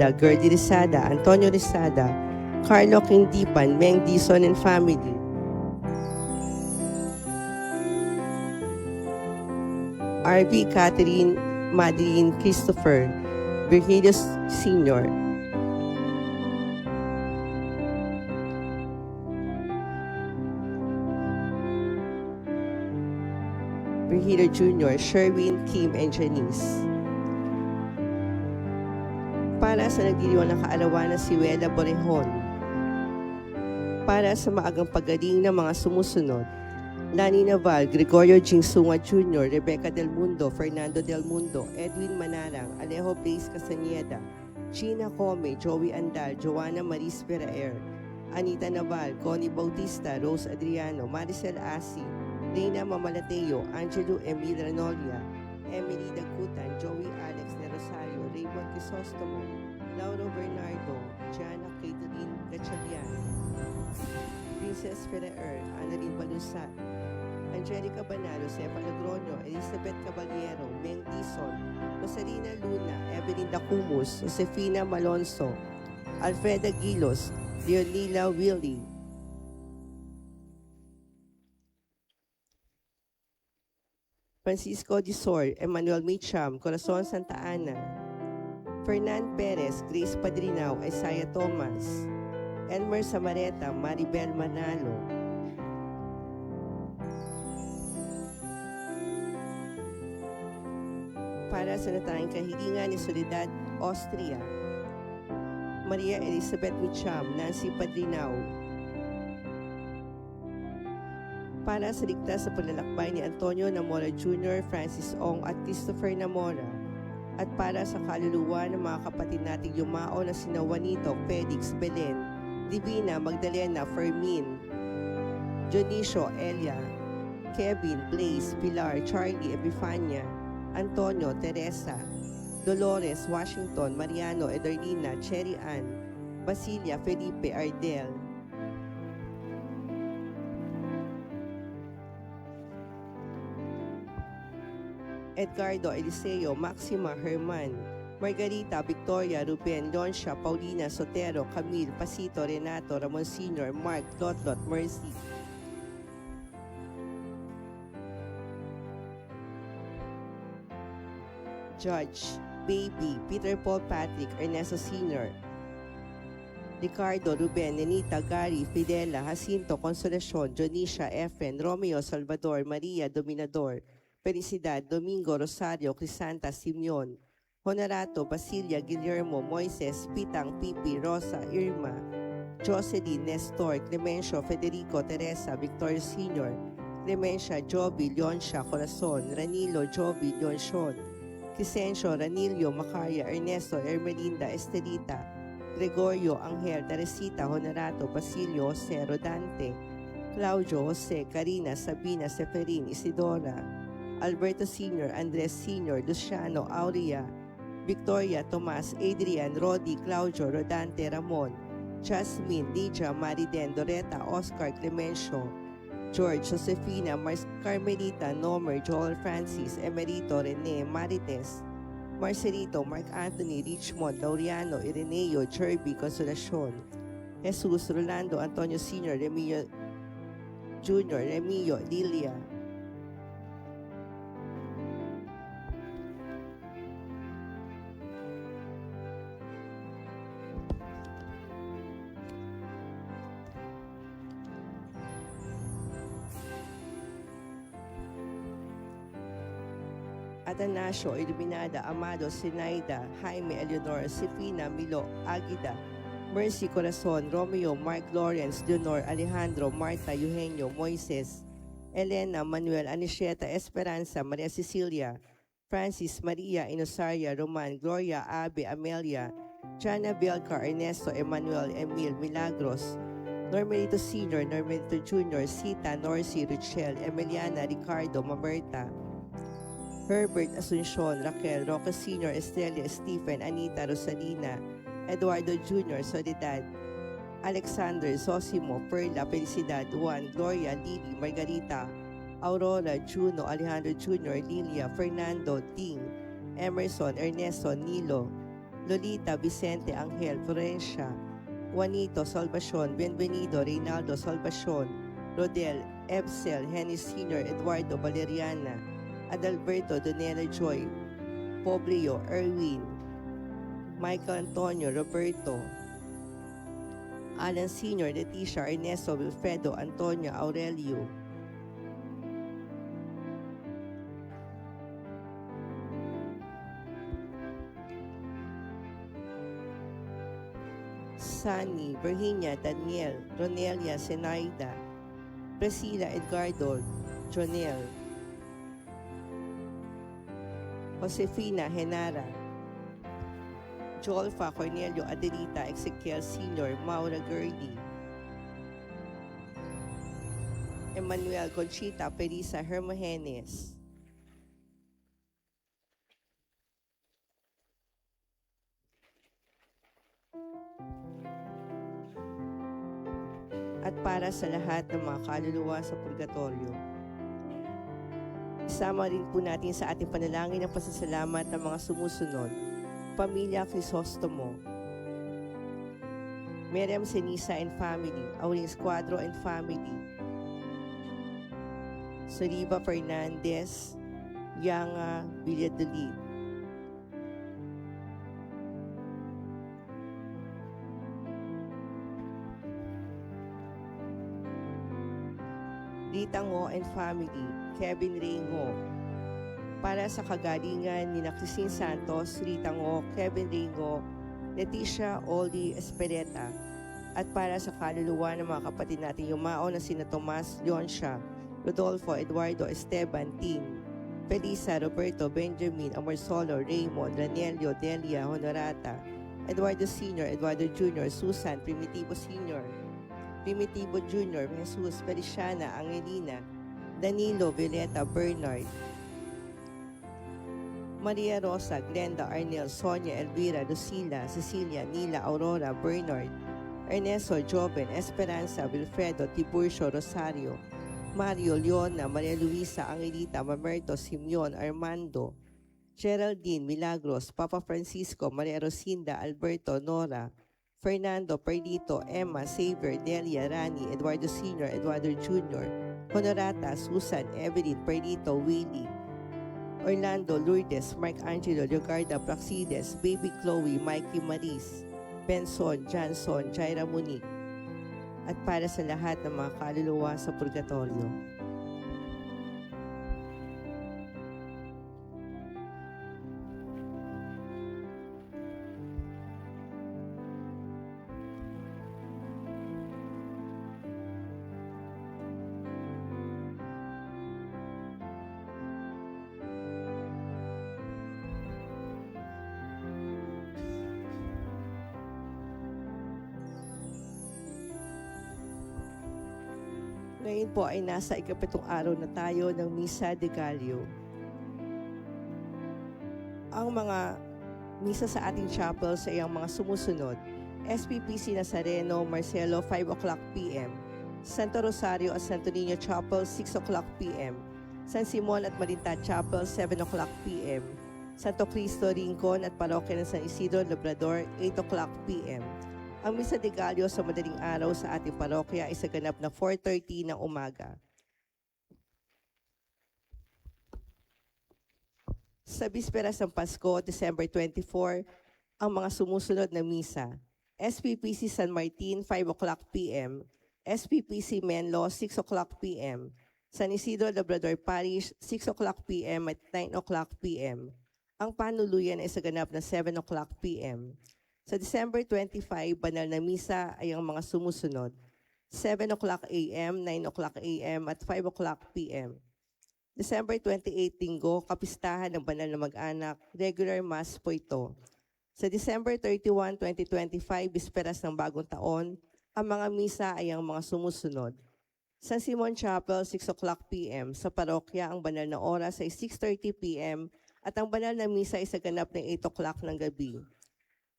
Risada, Gerdy Risada, Antonio Risada, Carlo Quintipan, Meng Dizon and family. RV Catherine Madeline Christopher, Virgilio Sr., Virgilio Jr., Sherwin, Kim, and Janice. Para sa nagdiriwang ng kaalawan na si Wela Borrejon. Para sa maagang pagaling ng mga sumusunod, Lani Naval, Gregorio Jingsunga Jr., Rebecca Del Mundo, Fernando Del Mundo, Edwin Manarang, Alejo Blaze Castañeda, Gina Come, Joey Andal, Joanna Maris Peraer, Anita Naval, Connie Bautista, Rose Adriano, Maricel Asi, Reina Mamalateo, Angelo Emil Ranolia, Emily Dagutan, Joey Alex de Rosario, Raymond Crisostomo, Lauro Bernardo, Jana Caitlin Gatchalian, Princess Peraer, Annalyn Balusat, Angelica Banalo, Sefa Logroño, Elizabeth Caballero, Meng Dizon, Rosalina Luna, Evelyn Dacumus, Josefina Malonzo, Alfreda Gilos, Leonila Willie, Francisco Disor, Emmanuel Micham, Corazon Santa Ana, Fernan Perez, Grace Padrinao, Isaiah Thomas, Elmer Samareta, Maribel Manalo, para sa natanging kahilingan ni Soledad Austria, Maria Elizabeth Micham, Nancy Padrinao, para sa ligtas sa paglalakbay ni Antonio Namora Jr., Francis Ong at Christopher Namora, at para sa kaluluwa ng mga kapatid nating yumao na sina Juanito, Felix, Belen, Divina, Magdalena, Fermin, Dionisio, Elia, Kevin, Blaze, Pilar, Charlie, Epifania, Antonio, Teresa, Dolores, Washington, Mariano, Edarlina, Cherry Ann, Basilia, Felipe, Ardel, Edgardo, Eliseo, Maxima, Herman, Margarita, Victoria, Ruben, Leoncia, Paulina, Sotero, Camille, Pasito, Renato, Ramon Sr., Mark, Lotlot, Mercy, Judge, Baby, Peter Paul Patrick, Ernesto Sr., Ricardo, Ruben, Nenita, Gary, Fidela, Jacinto, Consolacion, Jonisha, Efren, Romeo, Salvador, Maria, Dominador, Felicidad, Domingo, Rosario, Crisanta, Simeon, Honorato, Basilia, Guillermo, Moises, Pitang, Pipi, Rosa, Irma, Jocelyn, Nestor, Clemencio, Federico, Teresa, Victor Sr., Clemencia, Joby, Leoncia, Corazon, Ranilo, Joby, Leoncion, Crescencio, Ranilio, Macaria, Ernesto, Ermelinda, Estelita, Gregorio, Angel, Teresita, Honorato, Basilio, Jose, Rodante, Claudio, Jose, Karina, Sabina, Seferin, Isidora, Alberto Sr., Andres Sr., Luciano, Aurea, Victoria, Tomas, Adrian, Rodi, Claudio, Rodante, Ramon, Jasmine, Lydia, Mariden, Doreta, Oscar, Clemencio, George, Josefina, Carmelita, Nomer, Joel Francis, Emerito, Rene, Marites, Marcelito, Mark Anthony, Richmond, Laureano, Ireneo, Jerby, Consolacion, Jesus, Rolando, Antonio Sr., Remio Jr., Remio, Lilia, Atanasio, Iluminada, Amado, Sinaida, Jaime, Eleonor, Sifina, Milo, Agida, Mercy, Corazon, Romeo, Mark, Lawrence, Leonor, Alejandro, Marta, Eugenio, Moises, Elena, Manuel, Anicieta, Esperanza, Maria Cecilia, Francis, Maria, Inosaria, Roman, Gloria, Abe, Amelia, Jana, Belcar, Ernesto, Emmanuel, Emil, Milagros, Normelito Sr., Normelito Jr., Sita, Norcy, Richelle, Emiliana, Ricardo, Mamerta, Herbert, Asuncion, Raquel, Roque Sr., Estelia, Stephen, Anita, Rosalina, Eduardo Jr., Soledad, Alexander, Sosimo, Perla, Felicidad, Juan, Gloria, Lily, Margarita, Aurora, Juno, Alejandro Jr., Lilia, Fernando, Ting, Emerson, Ernesto, Nilo, Lolita Vicente Angel Florencia, Juanito Salvacion, Bienvenido Reynaldo Salvacion, Rodel Ebsel Henny Sr. Eduardo Valeriana, Adalberto Donela Joy, Pobrio Erwin, Michael Antonio Roberto, Alan Sr. Leticia Ernesto Wilfredo Antonio Aurelio, Sunny, Virginia, Daniel, Ronelia, Zenaida, Priscilla, Edgardo, Jonel, Josefina, Henara, Jolfa, Cornelio, Adelita, Ezequiel Sr., Maura Gurley, Emmanuel, Conchita, Perisa, Hermogenes, at para sa lahat ng mga kaluluwa sa purgatorio. Isama rin po natin sa ating panalangin ang pasasalamat ng mga sumusunod. Pamilya Crisostomo, Miriam Senisa and family, Auring Escuadro and family, Soriba Fernandez, Yanga Villadolid, Rita Ngo and family, Kevin Ray Ngo. Para sa kagalingan ni Christine Santos, Rita Ngo, Kevin Ray Ngo, Leticia Oldy Espereta. At para sa kaluluwa ng mga kapatid nating yumao na sina Tomas Leoncia, Rodolfo Eduardo Esteban Tin, Felisa Roberto Benjamin Amorsolo Raymond Ranelio Delia Honorata, Eduardo Sr., Eduardo Jr., Susan Primitivo Sr., Primitivo Jr., Jesus Feliciana Angelina, Danilo Violeta Bernard, Maria Rosa, Glenda Arnel, Sonia, Elvira, Lucila, Cecilia, Nila, Aurora, Bernard, Ernesto, Joven, Esperanza, Wilfredo, Tiburcio, Rosario, Mario, Leona, Maria Luisa, Angelita, Mamerto, Simeon, Armando, Geraldine, Milagros, Papa Francisco, Maria Rosinda, Alberto, Nora, Fernando, Perdito, Emma, Xavier, Delia, Rani, Eduardo Sr., Eduardo Jr., Honorata, Susan, Evelyn, Perdito, Willie, Orlando, Lourdes, Mark Angelo, Leogarda, Praxides, Baby Chloe, Mikey Maris, Benson, Johnson, Jaira Monique, at para sa lahat ng mga kaluluwa sa purgatorio. Ngayon po ay nasa ikapitong araw na tayo ng Misa de Gallo. Ang mga misa sa ating chapel sa iyang mga sumusunod: SPPC Nazareno, Marcelo, 5 o'clock p.m. Santo Rosario at Santo Niño Chapel, 6 o'clock p.m. San Simon at Malinta Chapel, 7 o'clock p.m. Santo Cristo, Rincon at Parokya ng San Isidro, Labrador, 8 o'clock p.m. Ang Misa de Gallo sa madaling araw sa ating parokya ay sa ganap na 4:30 ng umaga. Sa bisperas ng Pasko, December 24, ang mga sumusunod na misa: SPPC San Martin, 5 o'clock p.m. SPPC Menlo, 6 o'clock p.m. San Isidro Labrador Parish, 6 o'clock p.m. at 9 o'clock p.m. Ang panuluyan ay sa ganap na 7 o'clock p.m. Sa December 25, banal na misa ay ang mga sumusunod: 7 o'clock a.m., 9 o'clock a.m. at 5 o'clock p.m. December 28, Linggo, kapistahan ng banal na mag-anak, regular mass po ito. Sa December 31, 2025, bisperas ng bagong taon, ang mga misa ay ang mga sumusunod: San Simon Chapel, 6 o'clock p.m. Sa parokya, ang banal na oras ay 6:30 p.m. at ang banal na misa ay sa ganap ng 8 o'clock ng gabi.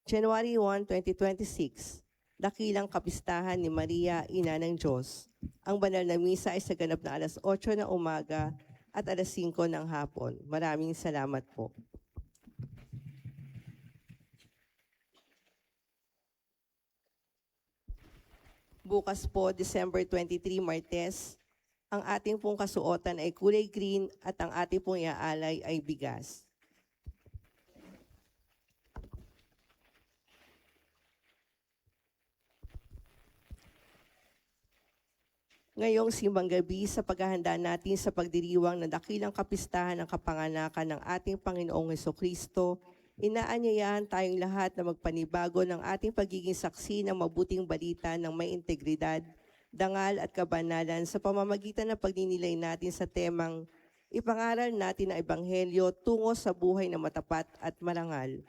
January 1, 2026, dakilang kapistahan ni Maria, Ina ng Diyos. Ang banal na misa ay sa ganap na alas 8 ng umaga at alas 5 ng hapon. Maraming salamat po. Bukas po, December 23, Martes, ang ating pong kasuotan ay kulay green at ang ating pong iaalay ay bigas. Ngayong simbang gabi sa paghahanda natin sa pagdiriwang ng dakilang kapistahan ng kapanganakan ng ating Panginoong Hesukristo, inaanyayahan tayong lahat na magpanibago ng ating pagiging saksi ng mabuting balita ng may integridad, dangal at kabanalan sa pamamagitan ng pagninilay natin sa temang ipangaral natin ang Ebanghelyo tungo sa buhay na matapat at marangal.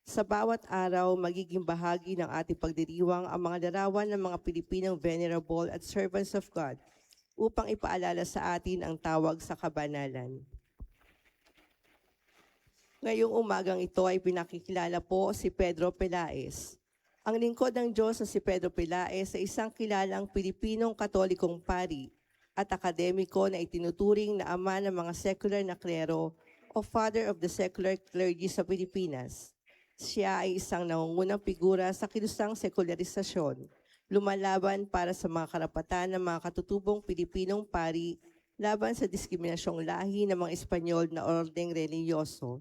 Sa bawat araw, magiging bahagi ng ating pagdiriwang ang mga larawan ng mga Pilipinong venerable at servants of God upang ipaalala sa atin ang tawag sa kabanalan. Ngayong umagang ito ay pinakikilala po si Pedro Pelaez. Ang lingkod ng Diyos na si Pedro Pelaez ay isang kilalang Pilipinong Katolikong pari at akademiko na itinuturing na ama ng mga secular na klero o father of the secular clergy sa Pilipinas. Siya ay isang nangungunang figura sa kilusang sekularisasyon, lumalaban para sa mga karapatan ng mga katutubong Pilipinong pari laban sa diskriminasyong lahi ng mga Espanyol na ordeng reliyoso.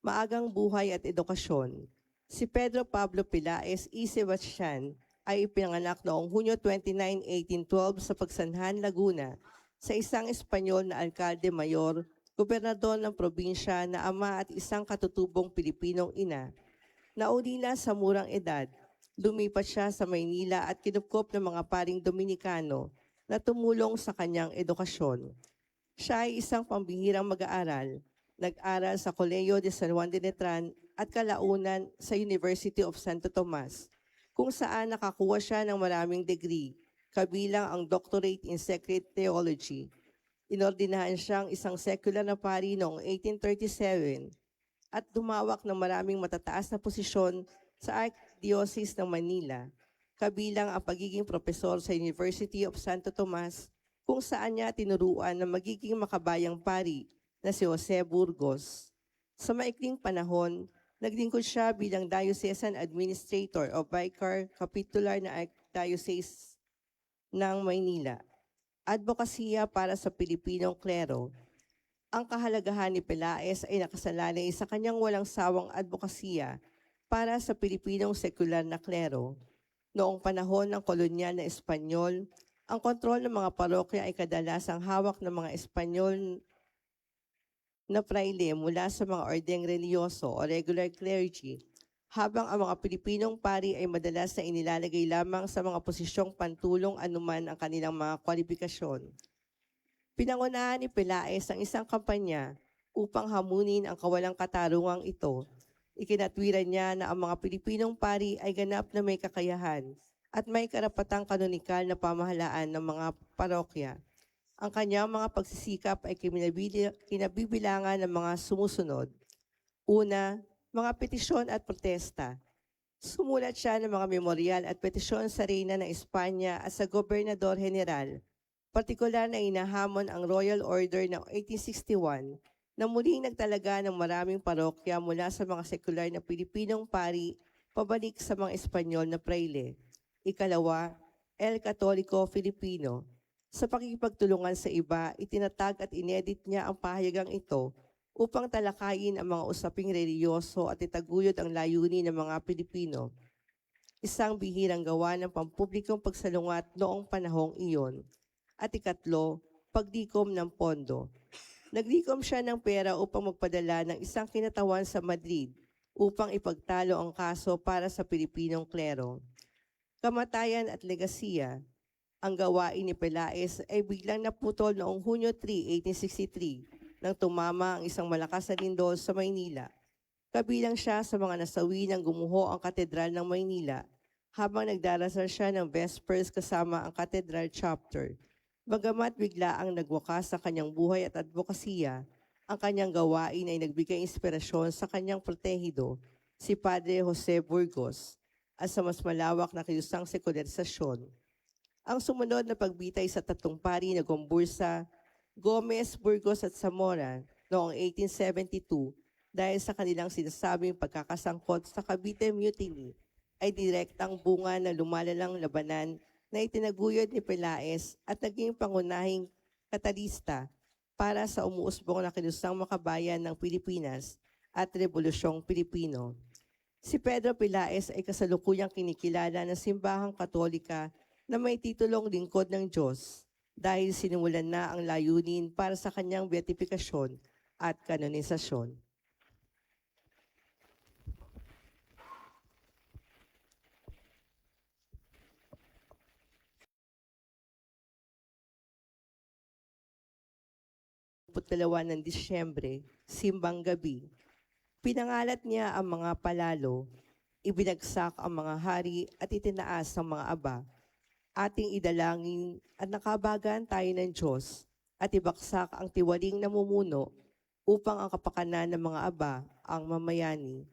Maagang buhay at edukasyon. Si Pedro Pablo Pelaez y Sebastian ay ipinanganak noong Hunyo 29, 1812 sa Pagsanhan, Laguna, sa isang Espanyol na alkalde mayor, gobernador ng probinsya na ama at isang katutubong Pilipinong ina. Naulila sa murang edad, lumipat siya sa Maynila at kinupkop ng mga paring Dominikano na tumulong sa kanyang edukasyon. Siya ay isang pambihirang mag-aaral. Nag-aral sa Colegio de San Juan de Letran at kalaunan sa University of Santo Tomas, kung saan nakakuha siya ng maraming degree, kabilang ang Doctorate in Sacred Theology. Inordinahan siyang isang secular na pari noong 1837 at dumawak ng maraming matataas na posisyon sa Archdiocese ng Manila, kabilang ang pagiging propesor sa University of Santo Tomas, kung saan niya tinuruan na magiging makabayang pari na si Jose Burgos. Sa maikling panahon, naglingkod siya bilang Diocesan Administrator o Vicar Capitular na Archdiocese ng Maynila. Advokasya para sa Pilipinong klero. Ang kahalagahan ni Pelaez ay nakasalalay sa kanyang walang sawang advokasya para sa Pilipinong sekular na klero. Noong panahon ng kolonyal na Espanyol, ang kontrol ng mga parokya ay kadalasang hawak ng mga Espanyol na praile mula sa mga ordeng reliyoso o regular clergy, habang ang mga Pilipinong pari ay madalas na inilalagay lamang sa mga posisyong pantulong anuman ang kanilang mga kwalifikasyon. Pinangunahan ni Pelaez ang isang kampanya upang hamunin ang kawalang katarungang ito. Ikinatwiran niya na ang mga Pilipinong pari ay ganap na may kakayahan at may karapatang kanonikal na pamahalaan ng mga parokya. Ang kanyang mga pagsisikap ay kinabibilangan ng mga sumusunod. Una, mga petisyon at protesta. Sumulat siya ng mga memoryal at petisyon sa Reyna ng Espanya at sa Gobernador General. Partikular na inahamon ang Royal Order ng 1861 na muling nagtalaga ng maraming parokya mula sa mga sekular na Pilipinong pari pabalik sa mga Espanyol na praile. Ikalawa, El Católico Filipino. Sa pakikipagtulungan sa iba, itinatag at inedit niya ang pahayagang ito upang talakayin ang mga usaping reliyoso at itaguyod ang layunin ng mga Pilipino. Isang bihirang gawa ng pampublikong pagsalungat noong panahong iyon. At ikatlo, pagdikom ng pondo. Naglikom siya ng pera upang magpadala ng isang kinatawan sa Madrid upang ipagtalo ang kaso para sa Pilipinong klero. Kamatayan at legasiya. Ang gawain ni Pelaez ay biglang naputol noong Hunyo 3, 1863 nang tumama ang isang malakas na lindol sa Maynila. Kabilang siya sa mga nasawi ng gumuho ang Katedral ng Maynila habang nagdarasal siya ng Vespers kasama ang Katedral Chapter. Bagamat bigla ang nagwakas sa kanyang buhay at advokasya, ang kanyang gawain ay nagbigay inspirasyon sa kanyang protehido, si Padre Jose Burgos, at sa mas malawak na kilusang sekularisasyon. Ang sumunod na pagbitay sa tatlong pari na Gombursa, Gomez, Burgos at Zamora noong 1872 dahil sa kanilang sinasabing pagkakasangkot sa Cavite Mutiny ay direktang bunga ng lumalalang labanan na itinaguyod ni Pelaez at naging pangunahing katalista para sa umuusbong na kinustang makabayan ng Pilipinas at Rebolusyong Pilipino. Si Pedro Pelaez ay kasalukuyang kinikilala ng Simbahang Katolika na may titulong Lingkod ng Diyos dahil sinimulan na ang layunin para sa kanyang beatifikasyon at kanonisasyon. ng Disyembre, Simbang Gabi. Pinangalat niya ang mga palalo, ibinagsak ang mga hari at itinaas ang mga aba. Ating idalangin at nakabagan tayo ng Diyos at ibaksak ang tiwaling namumuno upang ang kapakanan ng mga aba ang mamayani.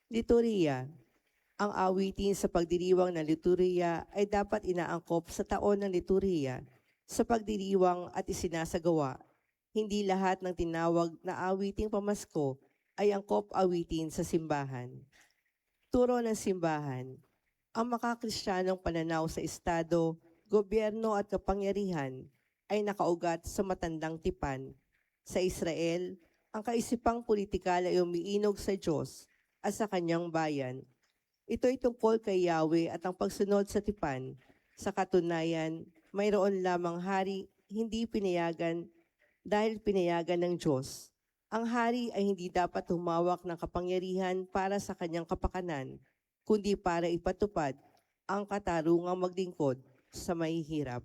Liturhiya. Ang awitin sa pagdiriwang ng liturhiya ay dapat inaangkop sa taon ng liturhiya sa pagdiriwang at isinasagawa. Hindi lahat ng tinawag na awiting pamasko ay angkop awitin sa simbahan. Turo ng simbahan. Ang makakristyanong pananaw sa estado, gobyerno at kapangyarihan ay nakaugat sa matandang tipan. Sa Israel, ang kaisipang politikal ay umiinog sa Diyos at sa kanyang bayan. Ito'y tungkol kay Yahweh at ang pagsunod sa tipan. Sa katunayan, mayroon lamang hari hindi pinayagan dahil pinayagan ng Diyos. Ang hari ay hindi dapat humawak ng kapangyarihan para sa kanyang kapakanan, kundi para ipatupad ang katarungang maglingkod sa mahihirap.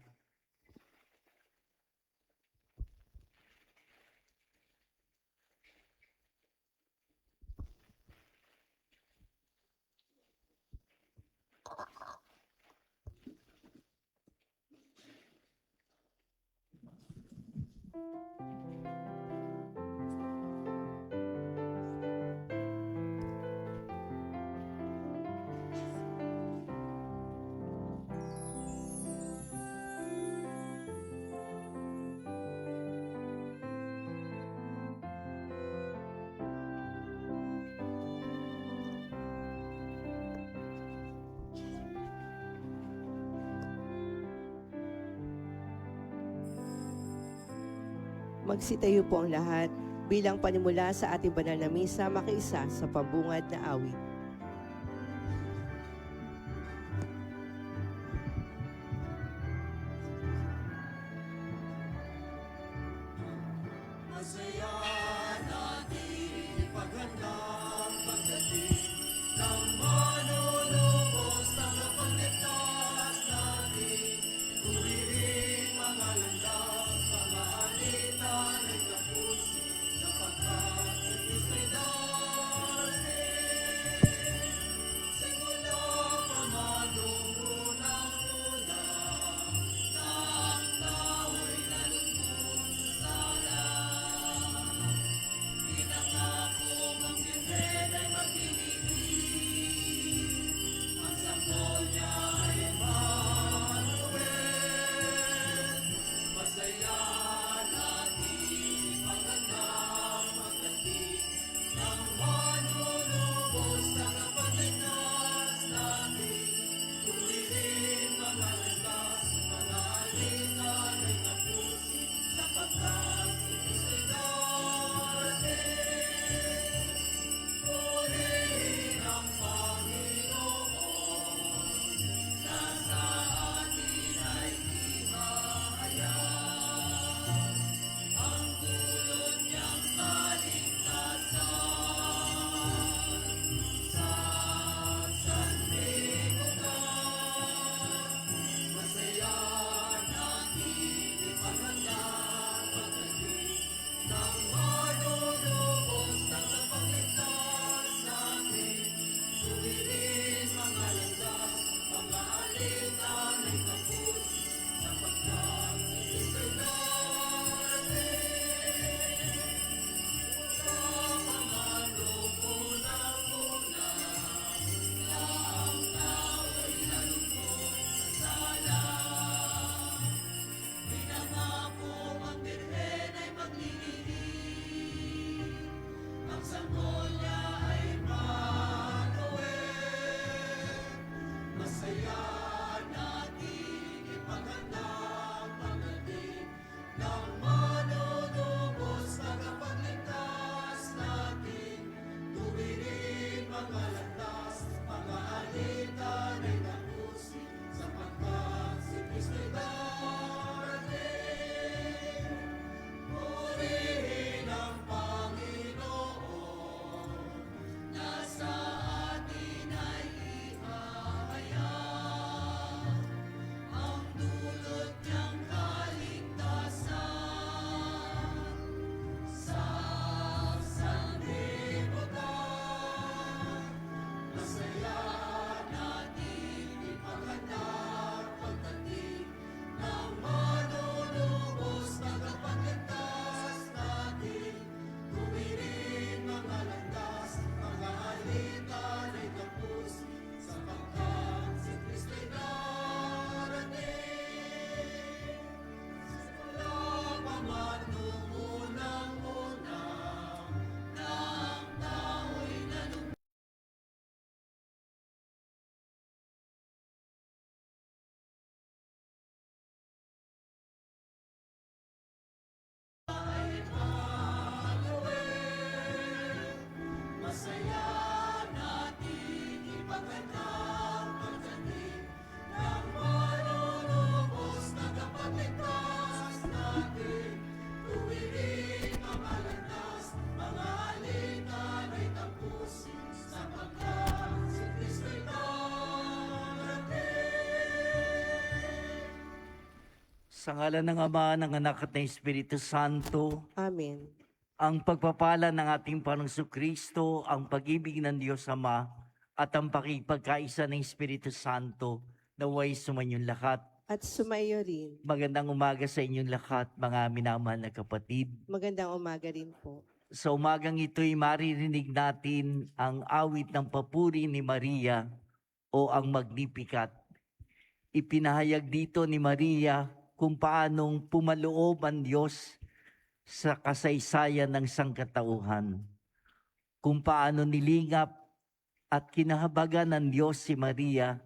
Magsitayo po ang lahat bilang panimula sa ating banal na misa, makiisa sa pambungad na awit. Masaya natin ipaghandang pagdating ng manunubos na kapagligtas natin. Tuwiring mga landas, mga alitan ay kapusin, sapagkat si Kristo'y darating. Simula pa man noong unang-una, na ang tao'y nalugmok sa sala. Sa ngalan ng Ama, ng Anak at ng Espiritu Santo, Amen. ang pagpapala ng ating Panginoong Kristo, ang pag-ibig ng Diyos Ama, at ang pakipagkaisa ng Espiritu Santo, naway sumanyong lahat. At sumaiyo rin. Magandang umaga sa inyong lahat, mga minamahal na kapatid. Magandang umaga rin po. Sa umagang ito'y maririnig natin ang awit ng papuri ni Maria o ang Magnificat. Ipinahayag dito ni Maria kung paanong pumaloob ang Diyos sa kasaysayan ng sangkatauhan. Kung paano nilingap at kinahabagan ng Diyos si Maria,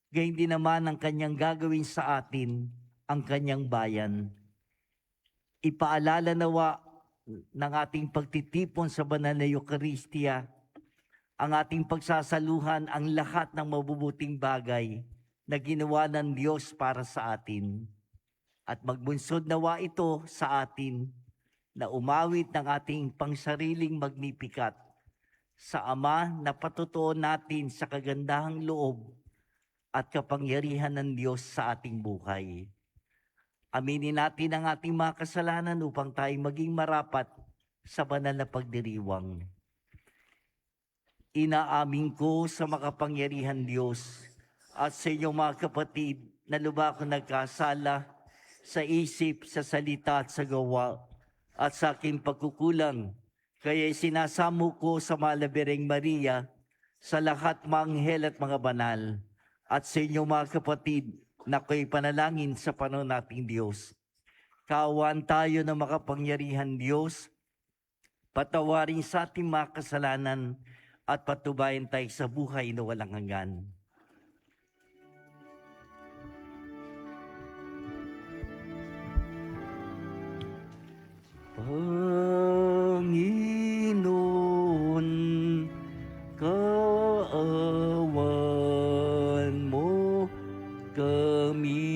gayon din naman ang kanyang gagawin sa atin, ang kanyang bayan. Ipaalala nawa ng ating pagtitipon sa banal na Eucharistia, ang ating pagsasaluhan ang lahat ng mabubuting bagay na ginawa ng Diyos para sa atin. At magbunsod nawa ito sa atin na umawit ng ating pangsariling Magnificat sa Ama na patutuon natin sa kagandahang loob at kapangyarihan ng Diyos sa ating buhay. Aminin natin ang ating mga kasalanan upang tayo maging marapat sa banal na pagdiriwang. Inaamin ko sa makapangyarihan Diyos at sa inyong mga kapatid na lubha ko nagkasala sa isip, sa salita at sa gawa at sa aking pagkukulang. Kaya sinasamo ko sa Malabereng Maria, sa lahat mga anghel at mga banal, at sa inyong mga kapatid na ako'y panalangin sa Panginoon nating Diyos. Kaawaan tayo ng makapangyarihan Diyos, patawarin sa ating mga kasalanan at patubayan tayo sa buhay na walang hanggan. Panginoon, kaawan mo kami.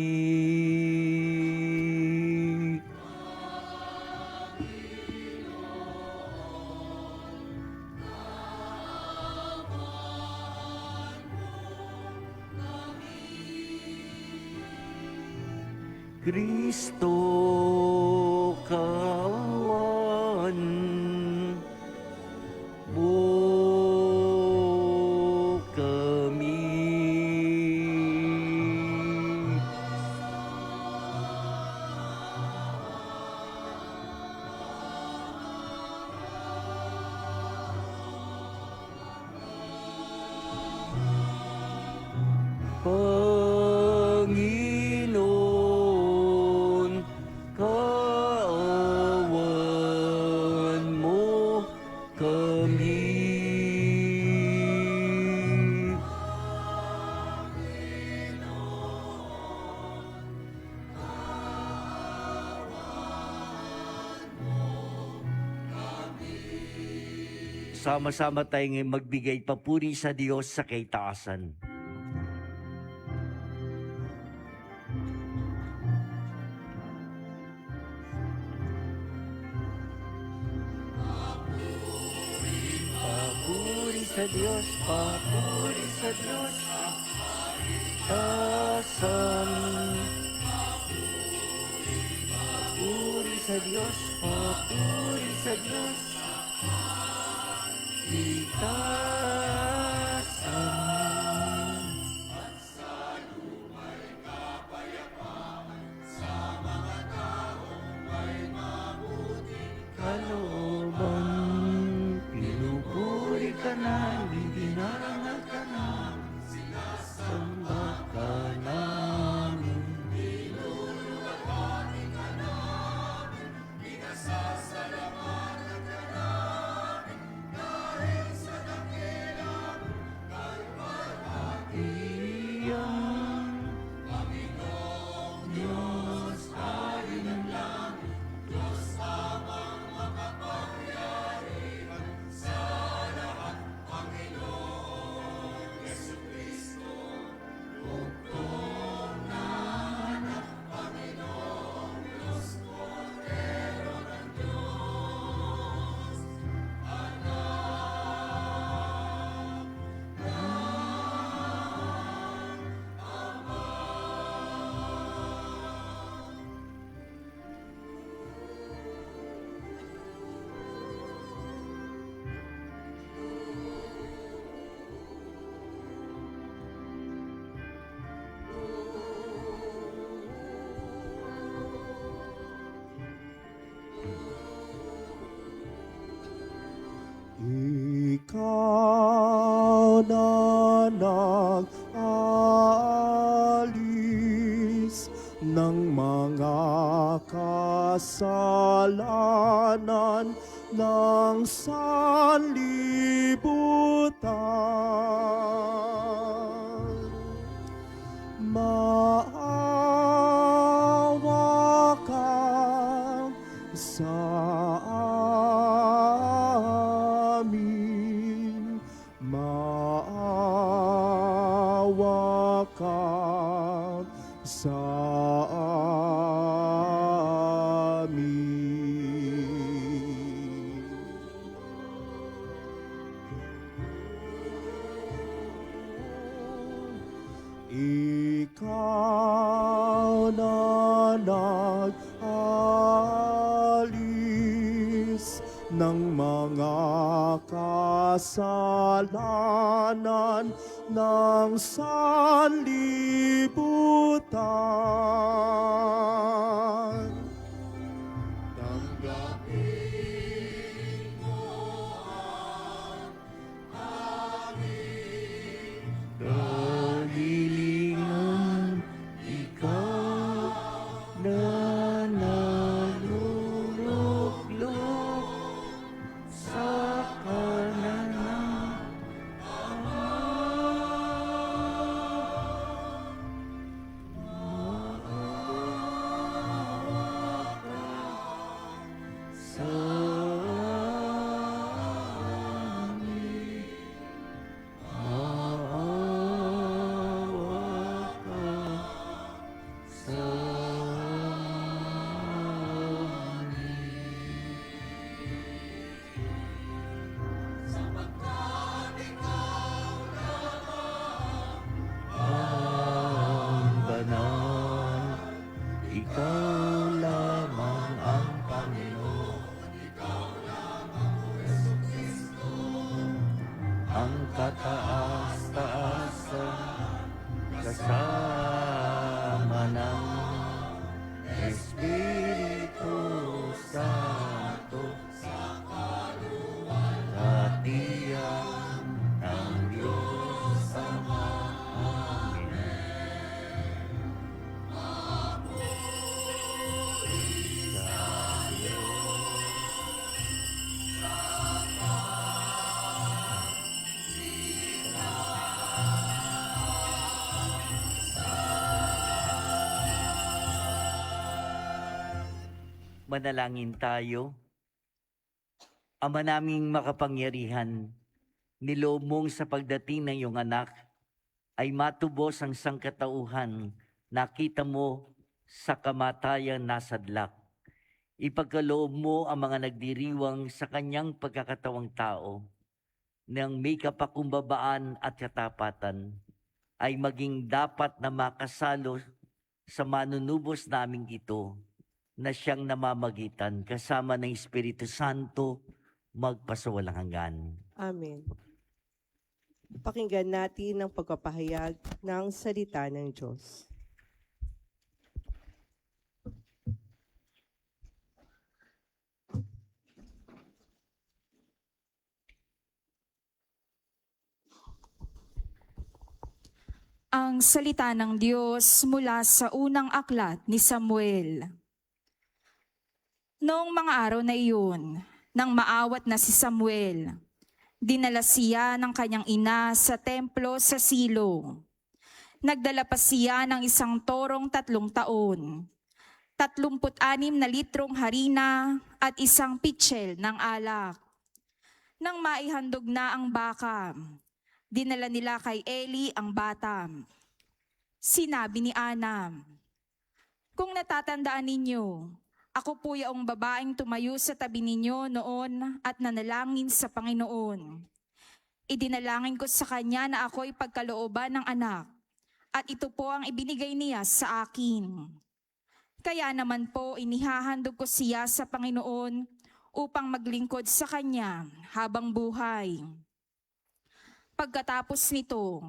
Kristo, kawan mo kami. Panginoon, kaawan mo kami. Sama-sama tayo ngayon magbigay papuri sa Diyos sa kaitaasan. Papuri sa Diyos, papuri sa Diyos, asan. Papuri sa Diyos, papuri sa Diyos, itasan. Kalooban, pinupuri ka namin, dinarangal ka namin, sinasamba ka namin. Ikaw na nag-alis ng mga kasalanan ng sanlibutan. Maawa ka sa amin. Maawa ka sa amin. Ikaw na nag-alis ng mga kasalanan ng sanlibutan. Tanggapin mo ang aming Kahilingan, ikaw na naluluklok sa kanan ng sa amin. Maawa ka sa ang banal, ikaw lamang ang Panginoon. Ang kataas-taasan kasama ng Espiritu Santo katiyak ng Diyos Ama. Amen. Manalangin tayo. Ama naming makapangyarihan, niloob mong sa pagdating ng iyong anak ay matubos ang sangkatauhan. Nakita mo sa kamatayan nasadlak. Ipagkaloob mo ang mga nagdiriwang sa kanyang pagkakatawang tao ng may kapakumbabaan at katapatan ay maging dapat na makasalo sa manunubos naming ito na siyang namamagitan kasama ng Espiritu Santo magpasawalang hanggan. Amen. Pakinggan natin ang pagpapahayag ng salita ng Diyos. Ang salita ng Diyos mula sa unang aklat ni Samuel. Noong mga araw na iyon, nang maawat na si Samuel, dinala siya ng kanyang ina sa templo sa Silo. Nagdala pa siya ng isang torong 3 taon, 36 na litrong harina at isang pitsil ng alak. Nang maihandog na ang baka, dinala nila kay Eli ang bata. Sinabi ni Ana, "Kung natatandaan ninyo, ako po yaong babaeng tumayo sa tabi ninyo noon at nanalangin sa Panginoon. Idinalangin ko sa kanya na ako'y pagkalooban ng anak, at ito po ang ibinigay niya sa akin. Kaya naman po inihahandog ko siya sa Panginoon upang maglingkod sa kanya habang buhay." Pagkatapos nito,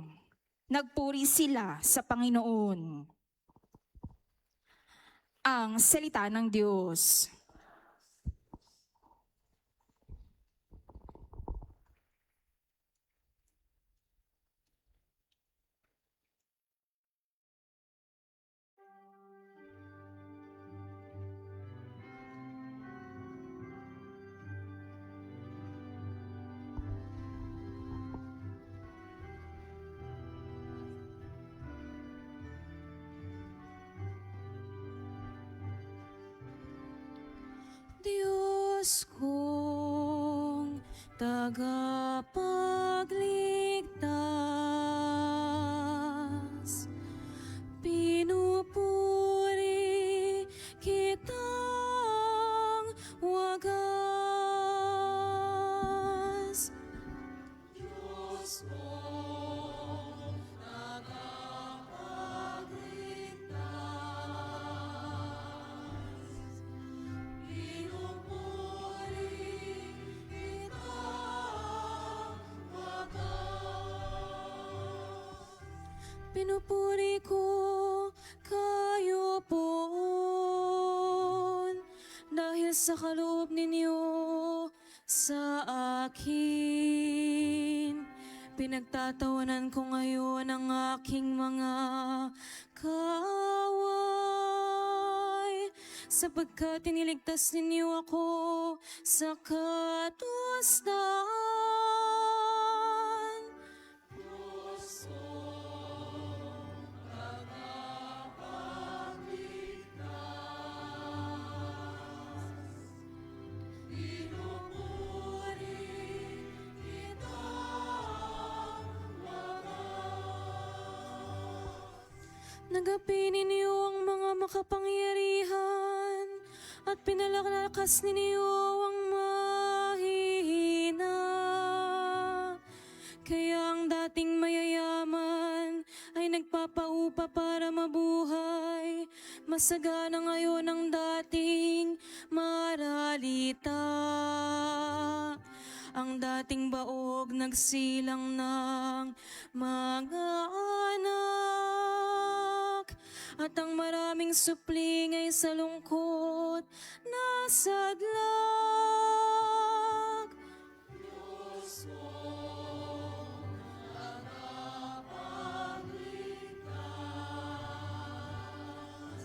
nagpuri sila sa Panginoon. Ang salita ng Diyos. Diyos kong tagapagligtas, pinupuri kitang wagas. Diyos kong tagapagligtas, pinupuri kitang wagas. Pinupuri ko kayo po dahil sa kaloob ninyo sa akin. Pinagtatawanan ko ngayon ang aking mga kaaway, sapagkat iniligtas ninyo ako sa katusdan. Diyos kong tagapagligtas, pinupuri kitang wagas. Nagapin ninyo ang mga makapangyarihan at pinalalakas ninyo ang mahihina. Kaya ang dating mayayaman ay nagpapaupa para mabuhay. Masagana ngayon ang dating maralita. Ang dating baog nagsilang ng mga anak. At ang maraming supling ay sa lungkot nasadlak. Diyos kong tagapagligtas,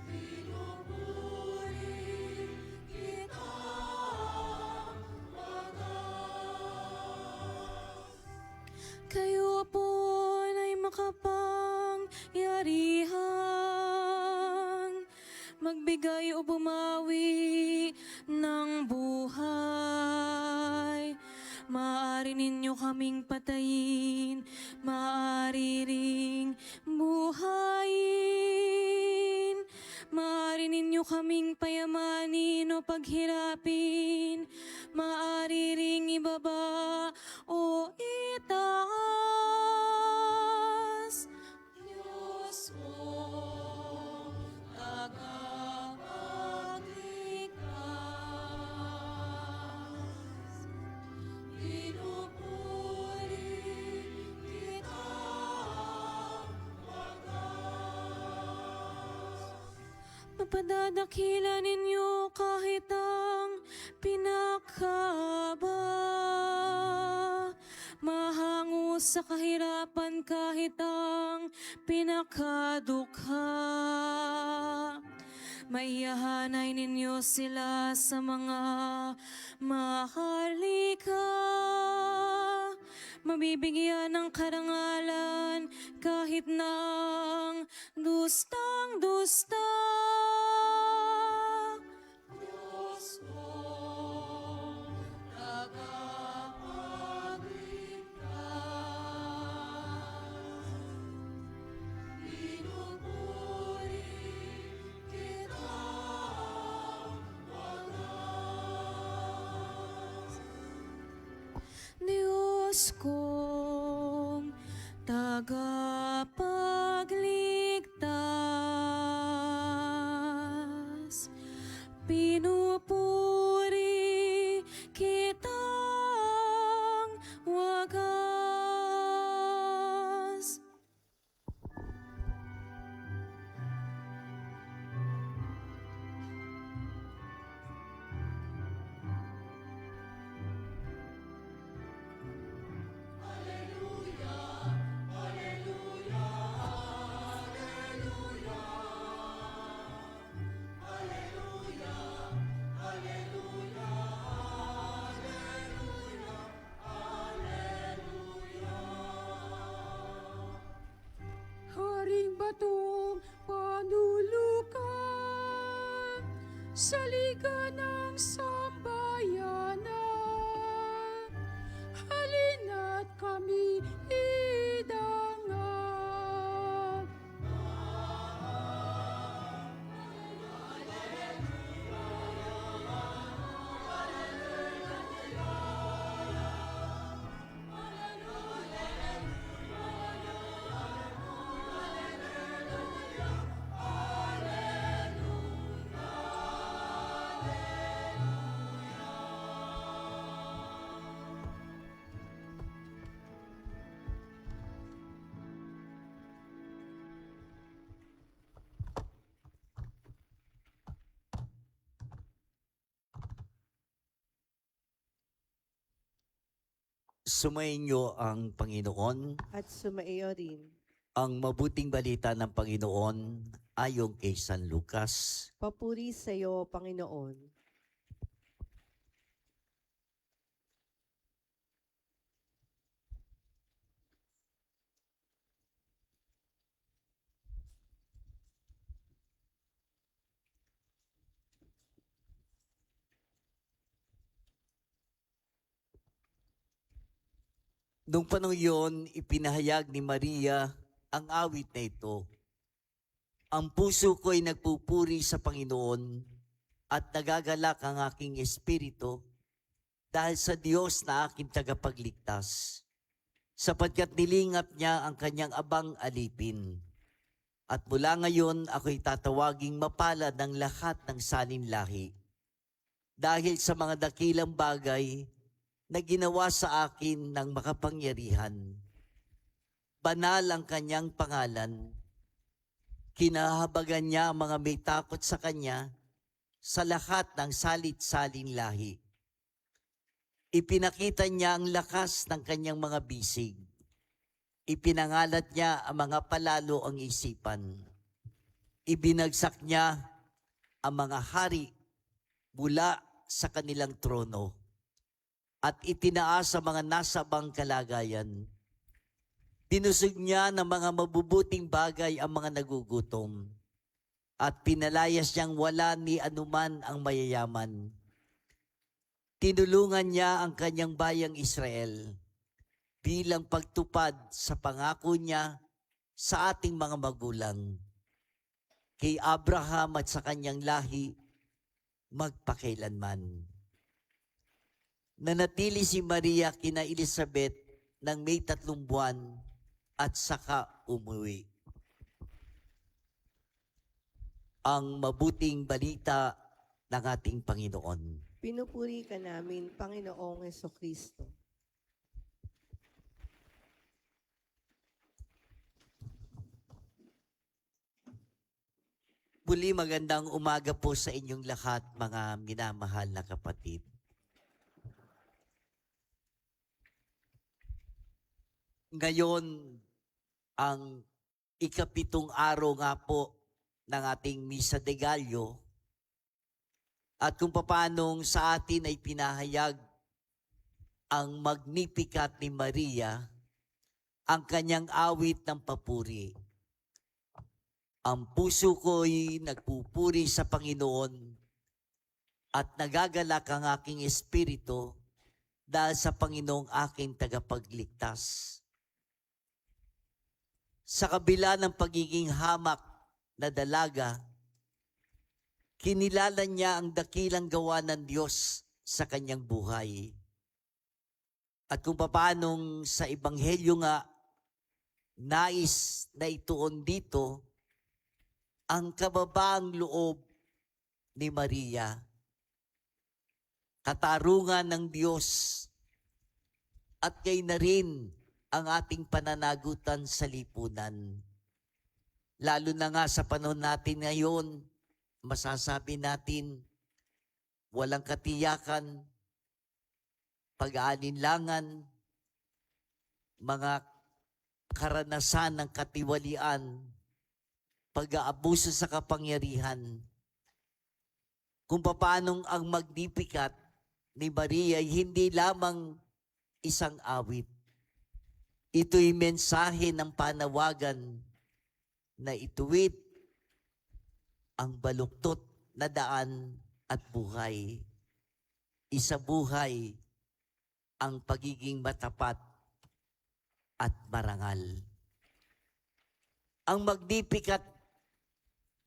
pinupuri kitang wagas. Kayo po ay makapangyarihan, magbigay o bumawi ng buhay. Maaari ninyo kaming patayin, maaari ring buhayin. Maaari ninyo kaming payamanin o paghirapin, maaari ring ibaba o itaas. Diyos kong tagapagligtas, pinupuri kitang wagas. Mapadadakila ninyo kahit ang pinakaba, mahango sa kahirapan kahit ang pinakadukha. Maiyahanay ninyo sila sa mga mahalika, mabibigyan ng karangalan kahit ng dustang-dusta. Diyos kong tagapagligtas, pinupuri kitang wagas. Diyos kong tagapagligtas, pinupuri kitang wagas. Haring batong panulukan sa liga ng ng sambayanan. Halina't kami idangat. Sumainyo ang Panginoon, At sumaiyo rin. ang mabuting balita ng Panginoon ayon kay San Lucas. Papuri sa iyo, Panginoon. Nung panahon yun, ipinahayag ni Maria ang awit na ito. Ang puso ko'y nagpupuri sa Panginoon at nagagalak ang aking espiritu dahil sa Diyos na aking tagapagligtas, sapagkat nilingap niya ang kanyang abang alipin. At mula ngayon, ako'y tatawaging mapalad ng lahat ng salinlahi dahil sa mga dakilang bagay na ginawa sa akin ng makapangyarihan. Banal ang kanyang pangalan. Kinahabagan niya ang mga may takot sa kanya sa lahat ng salit-salin lahi. Ipinakita niya ang lakas ng kanyang mga bisig. Ipinangalat niya ang mga palalo ang isipan. Ibinagsak niya ang mga hari mula sa kanilang trono at itinaas sa mga nasa bang kalagayan. Tinusog niya ng mga mabubuting bagay ang mga nagugutom at pinalayas niyang wala ni anuman ang mayayaman. Tinulungan niya ang kanyang bayang Israel bilang pagtupad sa pangako niya sa ating mga magulang, kay Abraham at sa kanyang lahi magpakailanman. Nanatili si Maria kina Elizabeth ng may 3 buwan at saka umuwi. Ang mabuting balita ng ating Panginoon. Pinupuri ka namin, Panginoong Hesukristo. Muli magandang umaga po sa inyong lahat, mga minamahal na kapatid. Ngayon, ang ika-7 araw nga po ng ating Misa de Gallo, at kung paanong sa atin ay pinahayag ang Magnificat ni Maria, ang kanyang awit ng papuri. Ang puso ko'y nagpupuri sa Panginoon at nagagalak ang aking espiritu dahil sa Panginoong aking tagapagligtas. Sa kabila ng pagiging hamak na dalaga, kinilala niya ang dakilang gawa ng Diyos sa kanyang buhay. At kung paanong sa Ebanghelyo nga, nais na ituon dito ang kababaang loob ni Maria. Katarungan ng Diyos at kay na rin ang ating pananagutan sa lipunan. Lalo na nga sa panahon natin ngayon, masasabi natin, walang katiyakan, pag-aalinlangan, mga karanasan ng katiwalian, pag-aabuso sa kapangyarihan. Kung paanong ang Magnificat ni Maria ay hindi lamang isang awit. Ito'y mensahe ng panawagan na ituwid ang baluktot na daan at buhay. isabuhay ang pagiging matapat at marangal. Ang Magnificat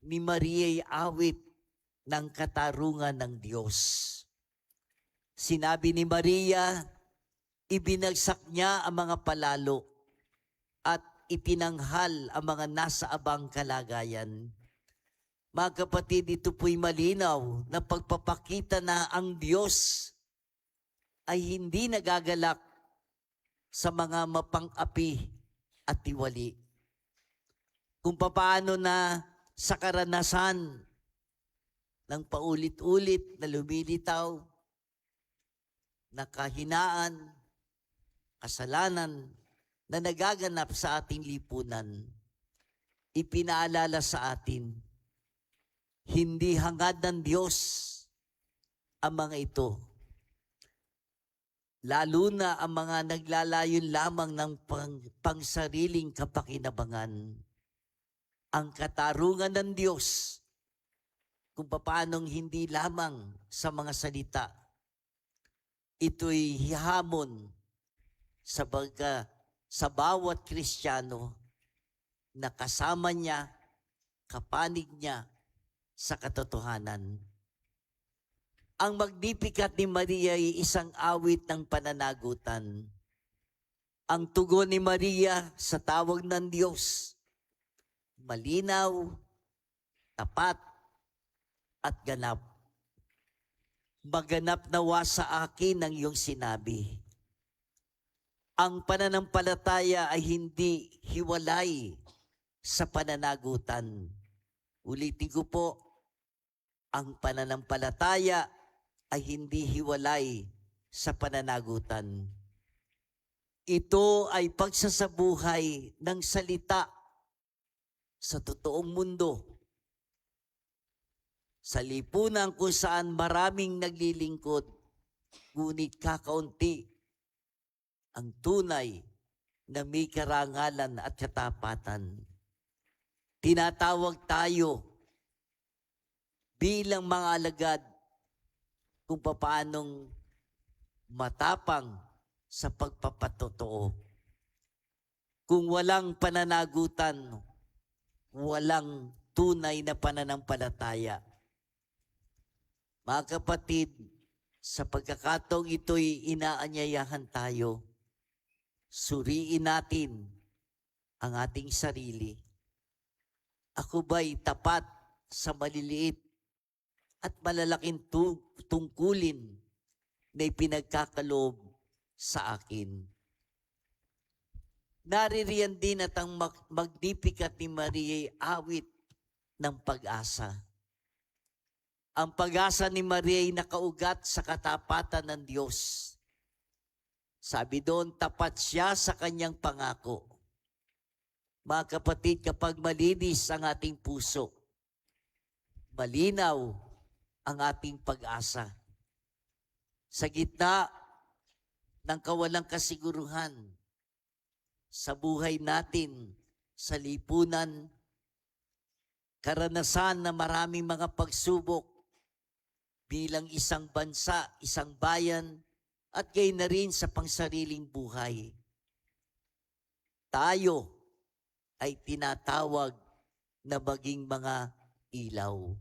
ni Maria ay awit ng katarungan ng Diyos. Sinabi ni Maria, ibinagsak niya ang mga palalo at itinanghal ang mga nasa abang kalagayan. Mga kapatid, ito po'y malinaw na pagpapakita na ang Diyos ay hindi nagagalak sa mga mapang-api at tiwali. Kung paano na sa karanasan ng paulit-ulit na lumilitaw na kahinaan, kasalanan na nagaganap sa ating lipunan, ipinaalala sa atin, hindi hangad ng Diyos ang mga ito. Lalo na ang mga naglalayon lamang ng pangsariling kapakinabangan. Ang katarungan ng Diyos kung paanong hindi lamang sa mga salita, ito'y hihamon sa bawat Kristiyano na kasama niya, kapanig niya sa katotohanan. Ang Magnificat ni Maria ay isang awit ng pananagutan. Ang tugon ni Maria sa tawag ng Diyos, malinaw, tapat, at ganap. Maganap nawa sa akin ang iyong sinabi. Ang pananampalataya ay hindi hiwalay sa pananagutan. Ulitin ko po, ang pananampalataya ay hindi hiwalay sa pananagutan. Ito ay pagsasabuhay ng salita sa totoong mundo. Sa lipunan kung saan maraming naglilingkod, ngunit kakaunti ang tunay na may karangalan at katapatan. Tinatawag tayo bilang mga alagad kung paanong matapang sa pagpapatotoo. Kung walang pananagutan, walang tunay na pananampalataya. Mga kapatid, sa pagkakataong ito'y inaanyayahan tayo, suriin natin ang ating sarili. Ako ba'y tapat sa maliliit at malalaking tungkulin na ipinagkakaloob sa akin? Naririyan din at ang Magnificat ni Maria ay awit ng pag-asa. Ang pag-asa ni Maria ay nakaugat sa katapatan ng Diyos. Sabi doon, tapat siya sa kanyang pangako. Mga kapatid, kapag malinis ang ating puso, malinaw ang ating pag-asa. Sa gitna ng kawalang kasiguruhan sa buhay natin, sa lipunan, karanasan na maraming mga pagsubok bilang isang bansa, isang bayan, at gayon na rin sa pangsariling buhay. Tayo ay tinatawag na maging mga ilaw.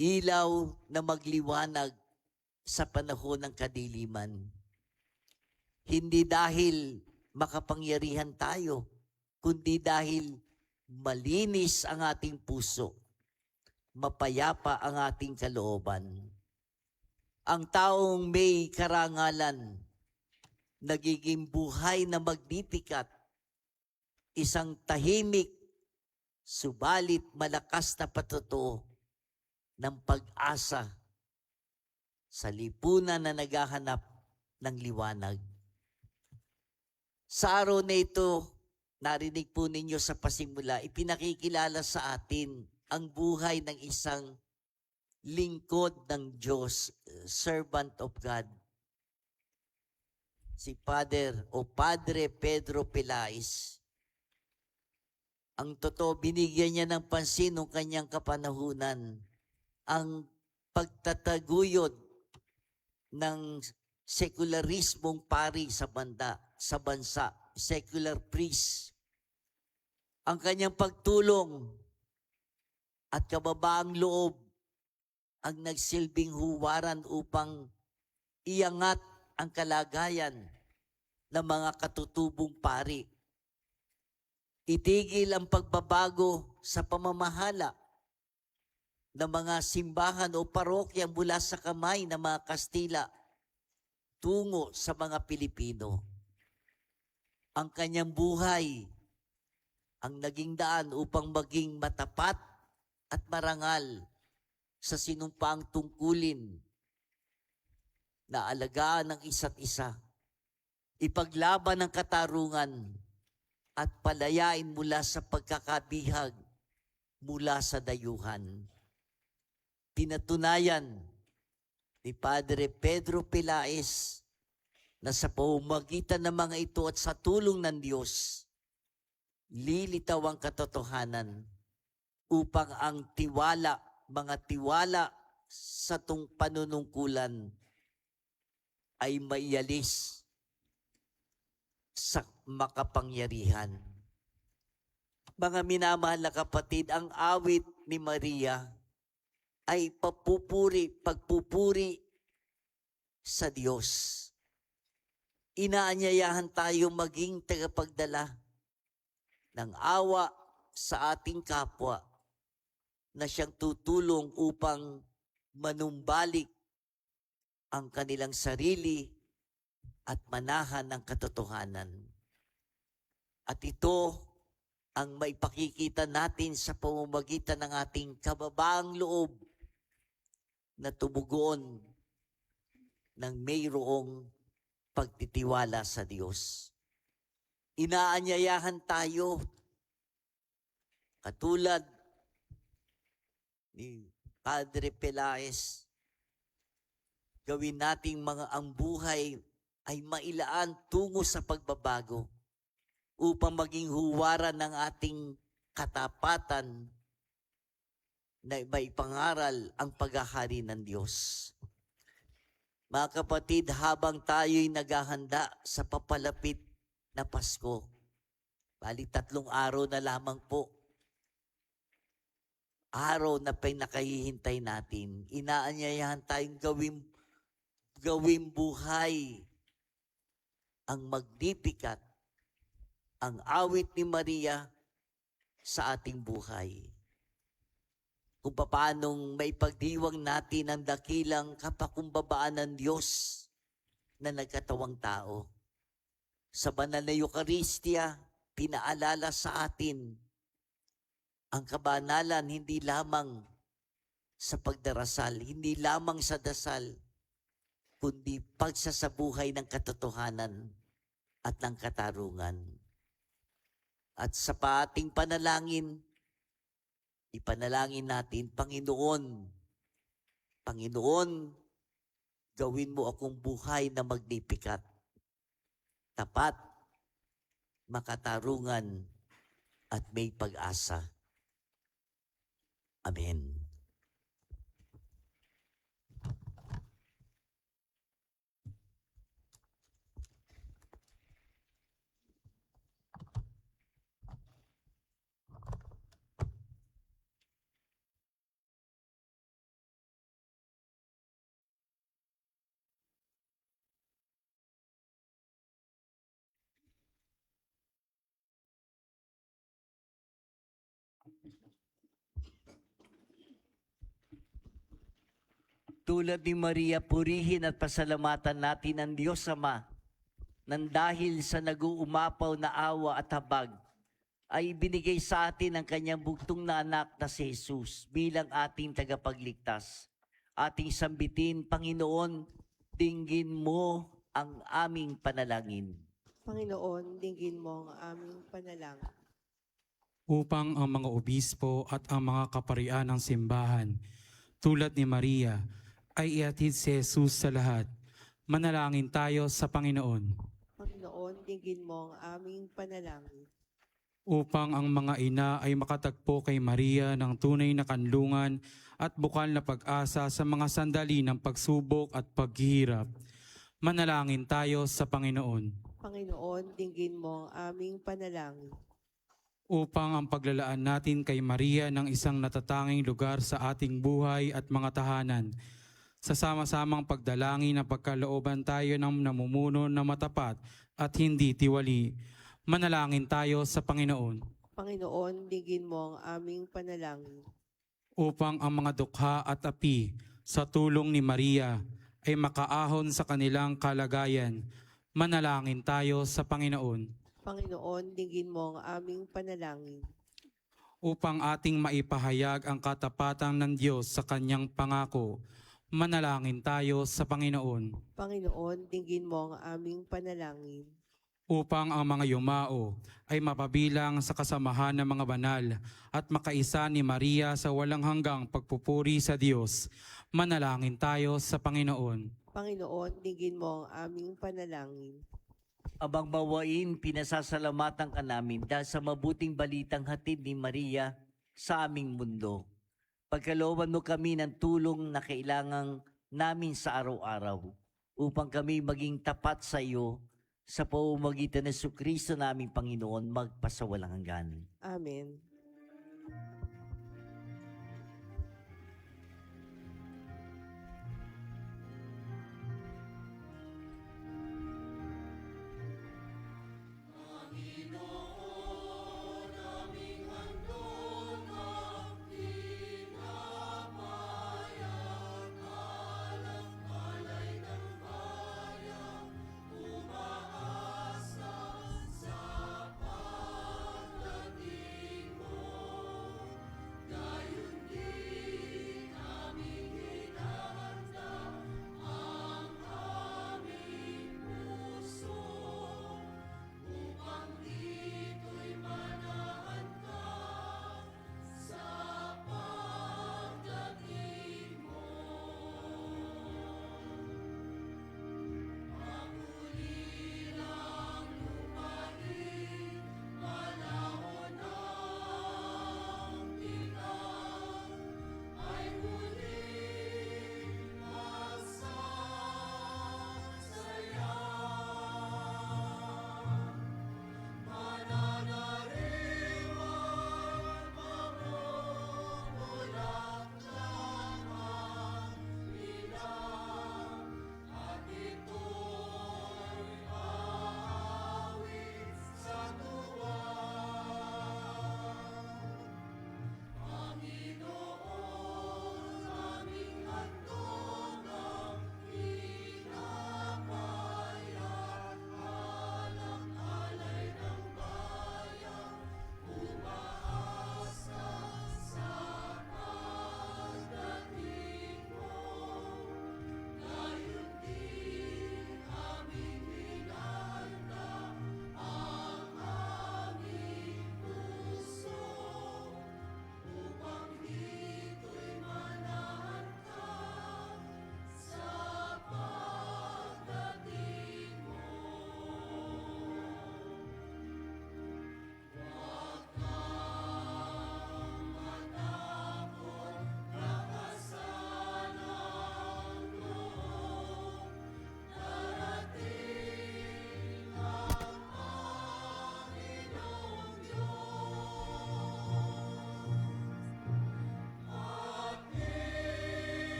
Ilaw na magliwanag sa panahon ng kadiliman. Hindi dahil makapangyarihan tayo, kundi dahil malinis ang ating puso, mapayapa ang ating kalooban. Ang taong may karangalan, nagiging buhay na Magnificat, isang tahimik, subalit malakas na patotoo ng pag-asa sa lipunan na naghahanap ng liwanag. Sa araw na ito, narinig po ninyo sa pasimula, ipinakikilala sa atin ang buhay ng isang lingkod ng Diyos, servant of God. Si Padre Pedro Pelais. Ang totoo, binigyan niya ng pansin ng kanyang kapanahunan ang pagtataguyod ng sekularismong pari sa bansa, secular priest. Ang kanyang pagtulong at kababaang loob ang nagsilbing huwaran upang iangat ang kalagayan ng mga katutubong pari. Itigil ang pagbabago sa pamamahala ng mga simbahan o parokya mula sa kamay ng mga Kastila tungo sa mga Pilipino. Ang kanyang buhay ang naging daan upang maging matapat at marangal sa sinumpaang tungkulin na alagaan ng isa't isa, ipaglaban ang katarungan at palayain mula sa pagkakabihag mula sa dayuhan. Pinatunayan ni Padre Pedro Pelaez na sa pamamagitan ng mga ito at sa tulong ng Diyos, lilitaw ang katotohanan upang ang mga tiwala sa panunungkulan ay maialis sa makapangyarihan. Mga minamahal na kapatid, ang awit ni Maria ay pagpupuri sa Diyos. Inaanyayahan tayo maging tagapagdala ng awa sa ating kapwa na siyang tutulong upang manumbalik ang kanilang sarili at manahan ng katotohanan. At ito ang maipakikita natin sa pamamagitan ng ating kababaang loob na tumugon ng mayroong pagtitiwala sa Diyos. Inaanyayahan tayo, katulad ni Padre Pelaez, gawin nating ang buhay ay mailaan tungo sa pagbabago upang maging huwaran ng ating katapatan na maipangaral ang paghahari ng Diyos. Mga kapatid, habang tayo'y naghahanda sa papalapit na Pasko, bali 3 araw na lamang po, araw na pinakahihintay natin, inaanyayahan tayong gawing buhay ang Magnificat, ang awit ni Maria sa ating buhay. Kung paanong maipagdiwang natin ang dakilang kapakumbabaan ng Diyos na nagkatawang tao. Sa banal na Eucharistia, pinaalala sa atin ang kabanalan hindi lamang sa pagdarasal, hindi lamang sa dasal, kundi pagsasabuhay ng katotohanan at ng katarungan. At sa ating panalangin, ipanalangin natin, Panginoon, gawin mo akong buhay na magnificat, tapat, makatarungan, at may pag-asa. Amen. Tulad ni Maria, purihin at pasalamatan natin ang Diyos Ama nang dahil sa nag-uumapaw na awa at habag ay binigay sa atin ang kanyang bugtong na anak na si Jesus bilang ating tagapagligtas. Ating sambitin, Panginoon, dinggin mo ang aming panalangin. Panginoon, dinggin mo ang aming panalangin. Upang ang mga obispo at ang mga kaparian ng simbahan, tulad ni Maria, ay ihatid si Jesus sa lahat. Manalangin tayo sa Panginoon. Panginoon, dinggin mo ang aming panalangin. Upang ang mga ina ay makatagpo kay Maria ng tunay na kanlungan at bukal na pag-asa sa mga sandali ng pagsubok at paghihirap. Manalangin tayo sa Panginoon. Panginoon, dinggin mo ang aming panalangin. Upang ang paglalaan natin kay Maria ng isang natatanging lugar sa ating buhay at mga tahanan, sa sama-samang pagdalangin na pagkalooban tayo ng namumuno na matapat at hindi tiwali. Manalangin tayo sa Panginoon. Panginoon, dinggin mo ang aming panalangin. Upang ang mga dukha at api sa tulong ni Maria ay makaahon sa kanilang kalagayan, manalangin tayo sa Panginoon. Panginoon, dinggin mo ang aming panalangin. Upang ating maipahayag ang katapatan ng Diyos sa kanyang pangako, manalangin tayo sa Panginoon. Panginoon, dinggin mo ang aming panalangin. Upang ang mga yumao ay mapabilang sa kasamahan ng mga banal at makaisa ni Maria sa walang hanggang pagpupuri sa Diyos, manalangin tayo sa Panginoon. Panginoon, dinggin mo ang aming panalangin. Abang mawain, pinasasalamatan ka namin dahil sa mabuting balitang hatid ni Maria sa aming mundo. Pagkalooban mo kami ng tulong na kailangan namin sa araw-araw upang kami maging tapat sa iyo sa pamamagitan ng Jesucristo naming Panginoon magpasawalang hanggan. Amen.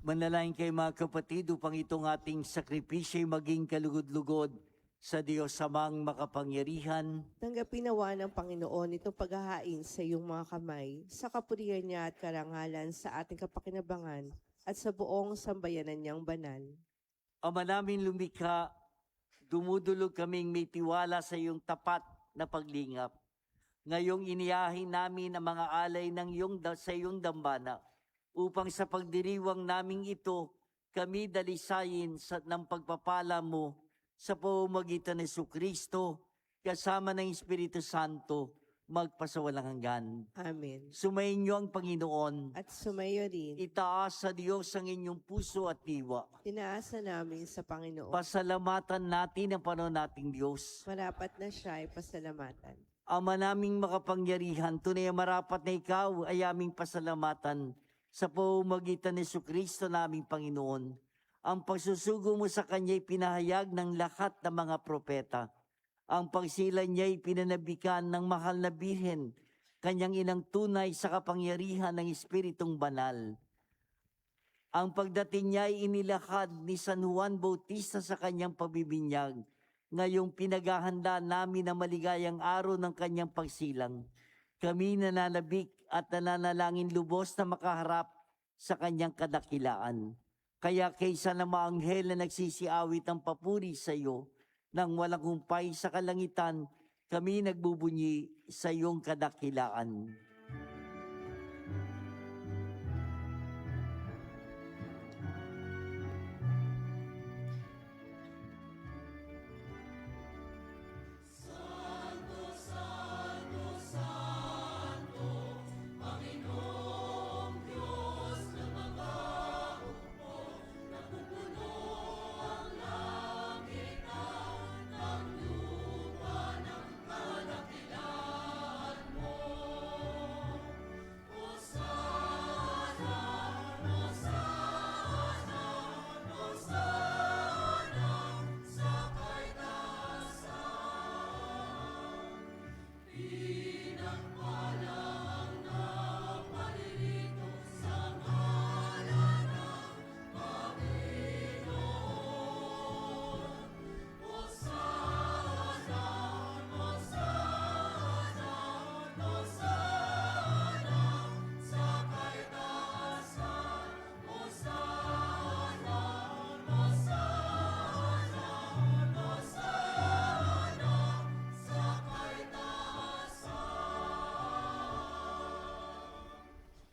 Manalangin kayo mga kapatid upang itong ating sakripisyo ay maging kalugod-lugod sa Diyos Amang makapangyarihan. Tanggapin nawa ng Panginoon itong paghahain sa iyong mga kamay, sa kapurihan niya at karangalan sa ating kapakinabangan at sa buong sambayanan niyang banal. Ama namin lumikha, dumudulog kaming may tiwala sa iyong tapat na paglingap. Ngayong iniyahin namin ang mga alay sa iyong dambana, upang sa pagdiriwang naming ito, kami dalisayin ng pagpapala mo sa pamamagitan ni Jesucristo, kasama ng Espiritu Santo, magpasawalang hanggan. Amen. Sumayin niyo ang Panginoon. At sumayo rin, Itaas sa Diyos ang inyong puso at diwa. tinaasa namin sa Panginoon. Pasalamatan natin ang Panginoon nating Diyos. Marapat na siya ay pasalamatan. Ama naming makapangyarihan, tunay marapat na ikaw ay aming pasalamatan sa pamamagitan ni Jesucristo naming Panginoon. Ang pagsusugo mo sa Kanya'y pinahayag ng lahat ng mga propeta. Ang pagsilan niya'y pinanabikan ng mahal na Birhen, Kanyang inang tunay sa kapangyarihan ng Espiritong Banal. Ang pagdating niya ay inilahad ni San Juan Bautista sa kanyang pabibinyag. Ngayong pinaghahanda namin ang maligayang araw ng kanyang pagsilang. Kami nananabik at nananalangin lubos na makaharap sa kanyang kadakilaan. Kaya kaysa na maanghel na nagsisiawit ang papuri sa iyo, nang walang humpay sa kalangitan, kami nagbubunyi sa iyong kadakilaan.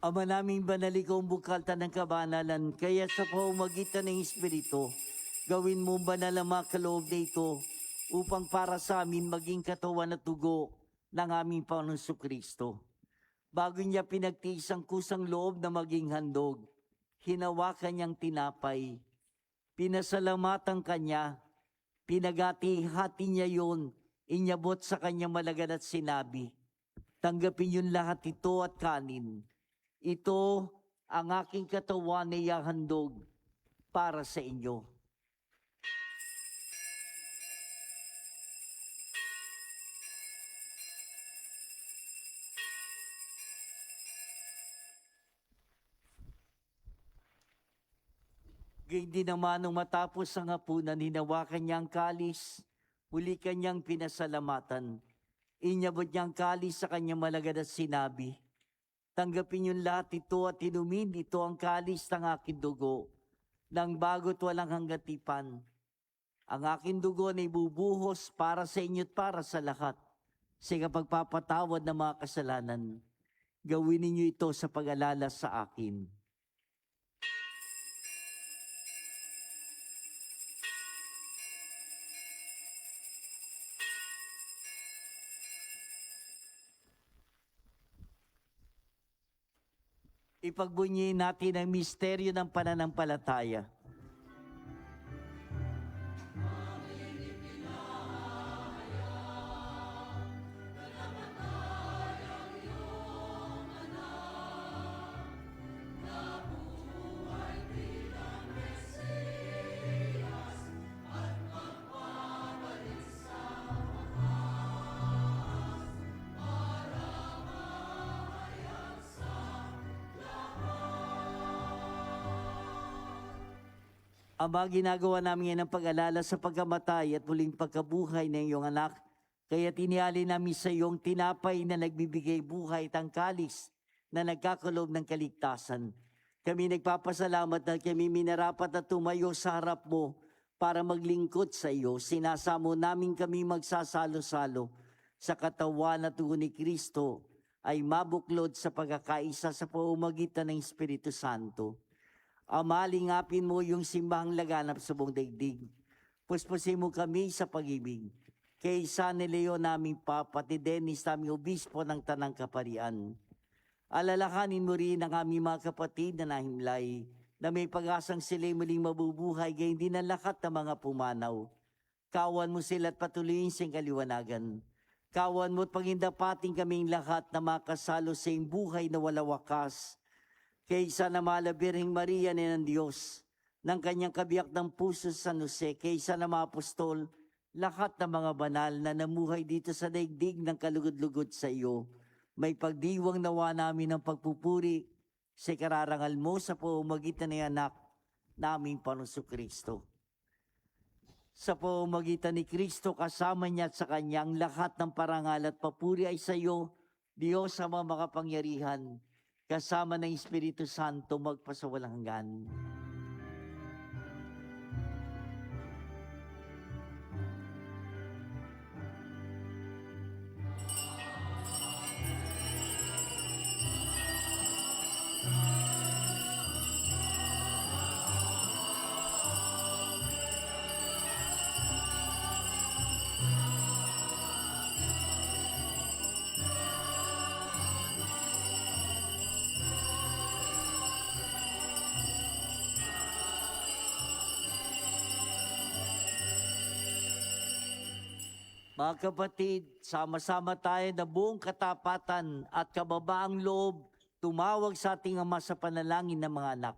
Ama naming banal, ikaw ang bukalta ng kabanalan, kaya sa pamamagitan ng Espiritu, gawin mo banal ang mga kaloob na ito upang para sa amin maging katawan at dugo ng aming Panginoon Jesucristo. Bago niya pinagtiis ang kusang loob na maging handog, hinawakan niyang tinapay, pinasalamatan kanya, pinagati-hati niya yon, inyabot sa kanyang malagad at sinabi, tanggapin yun lahat ito at kanin. Ito ang aking katawan na ihahandog para sa inyo. Gayun din naman nung matapos ang hapunan, hinawakan niya ang kalis, muli kanyang pinasalamatan. Inyabot niya ang kalis sa kanyang malagad at sinabi, tanggapin yung lahat ito at inumin, ito ang kalis ng aking dugo, ng bago't walang hanggatipan. Ang aking dugo na ibubuhos para sa inyo at para sa lahat, sa kapagpapatawad ng mga kasalanan. Gawin ninyo ito sa pag-alala sa akin. Ipagbunyi natin ang misteryo ng pananampalataya. Ama, ginagawa namin ngayon ang pag-alala sa pagkamatay at muling pagkabuhay ng iyong anak. Kaya tiniali namin sa iyong tinapay na nagbibigay buhay at ang kalis na nagkakalob ng kaligtasan. Kami nagpapasalamat na kami minarapat na tumayo sa harap mo para maglingkod sa iyo. Sinasamo namin kami magsasalo-salo sa katawan at dugo ni Kristo ay mabuklod sa pagkakaisa sa pamamagitan ng Espiritu Santo. Ama, lingapin mo yung simbahang laganap sa buong daigdig. Puspusin mo kami sa pag-ibig. Kay San Leo naming Papa, ti Dennis naming Obispo ng Tanang Kaparian. Alalahanin mo rin ang aming mga kapatid na nahimlay, na may pag-asang sila'y muling mabubuhay, gayon din ang lahat ng mga pumanaw. Kawan mo sila at patuloyin sa kaliwanagan. Kawan mo at pagindapating kaming lahat na makasalo sa iyong buhay na wala wakas. Kaysa na mahal na Birheng Maria ni ng Diyos, ng kanyang kabiyak ng puso sa San Jose, kaysa na mga apostol, lahat ng mga banal na namuhay dito sa daigdig ng kalugod-lugod sa iyo, may pagdiwang nawa namin ng pagpupuri sa kararangal mo sa pamamagitan ng anak naming Panginoong Kristo. Sa pamamagitan ni Kristo, kasama niya at sa kanyang lahat ng parangal at papuri ay sa iyo, Diyos sa mga makapangyarihan, kasama ng Espiritu Santo magpasawalang hanggan. Mga kapatid, sama-sama tayo na buong katapatan at kababaang loob tumawag sa ating Ama sa panalangin ng mga anak.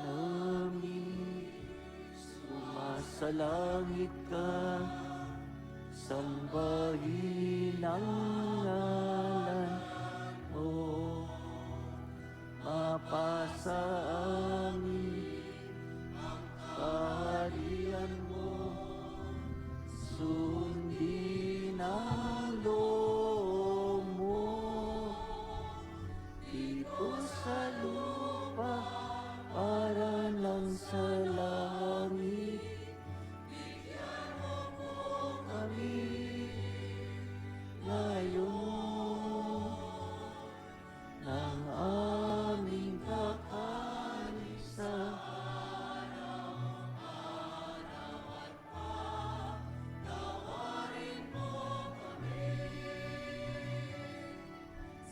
Namin, sumasalangit ka, sambahin ang ngalan mo, mapasa amin ang kaharian mo, sundin ang loob mo, dito sa lupa para lang sa langit. Kami ngayon ng aming kakaisa,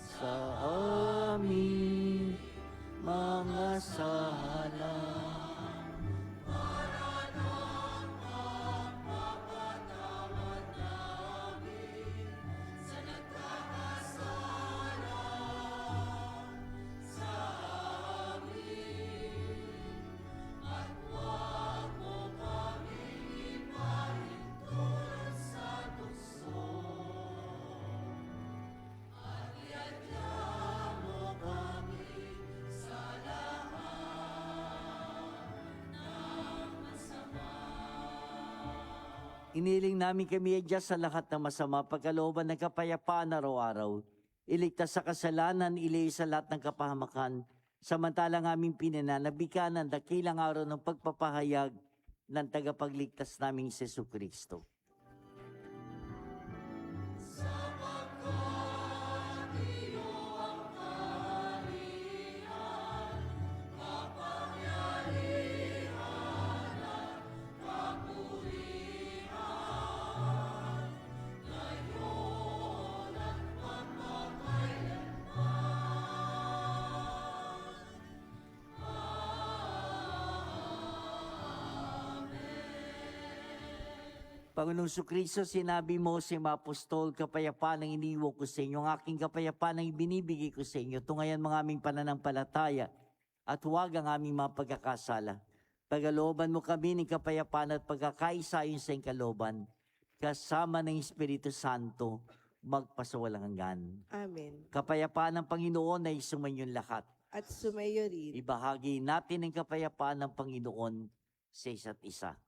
sa aming mga sala. Iniling namin kami adya sa lahat ng masama, pagkalooban ng kapayapaan araw-araw. Iligtas sa kasalanan, ilayo sa lahat ng kapahamakan, samantalang aming pinananabikan ang dakilang araw ng pagpapahayag ng tagapagligtas naming si Jesucristo. Panginoong Jesucristo, sinabi mo sa mga apostol, kapayapaan ang iniwan ko sa inyo, ang aking kapayapaan ang ibinibigay ko sa inyo. Tungayan mga aming pananampalataya at huwag ang aming mga pagkakasala. Pagalooban mo kami ng kapayapaan at pagkakaisa ayon sa iyong kalooban, kasama ng Espiritu Santo, magpasawalang hanggan. Amen. Kapayapaan ng Panginoon ay sumainyong lahat. At sumayo rin. Ibahagi natin ang kapayapaan ng Panginoon sa isa't isa.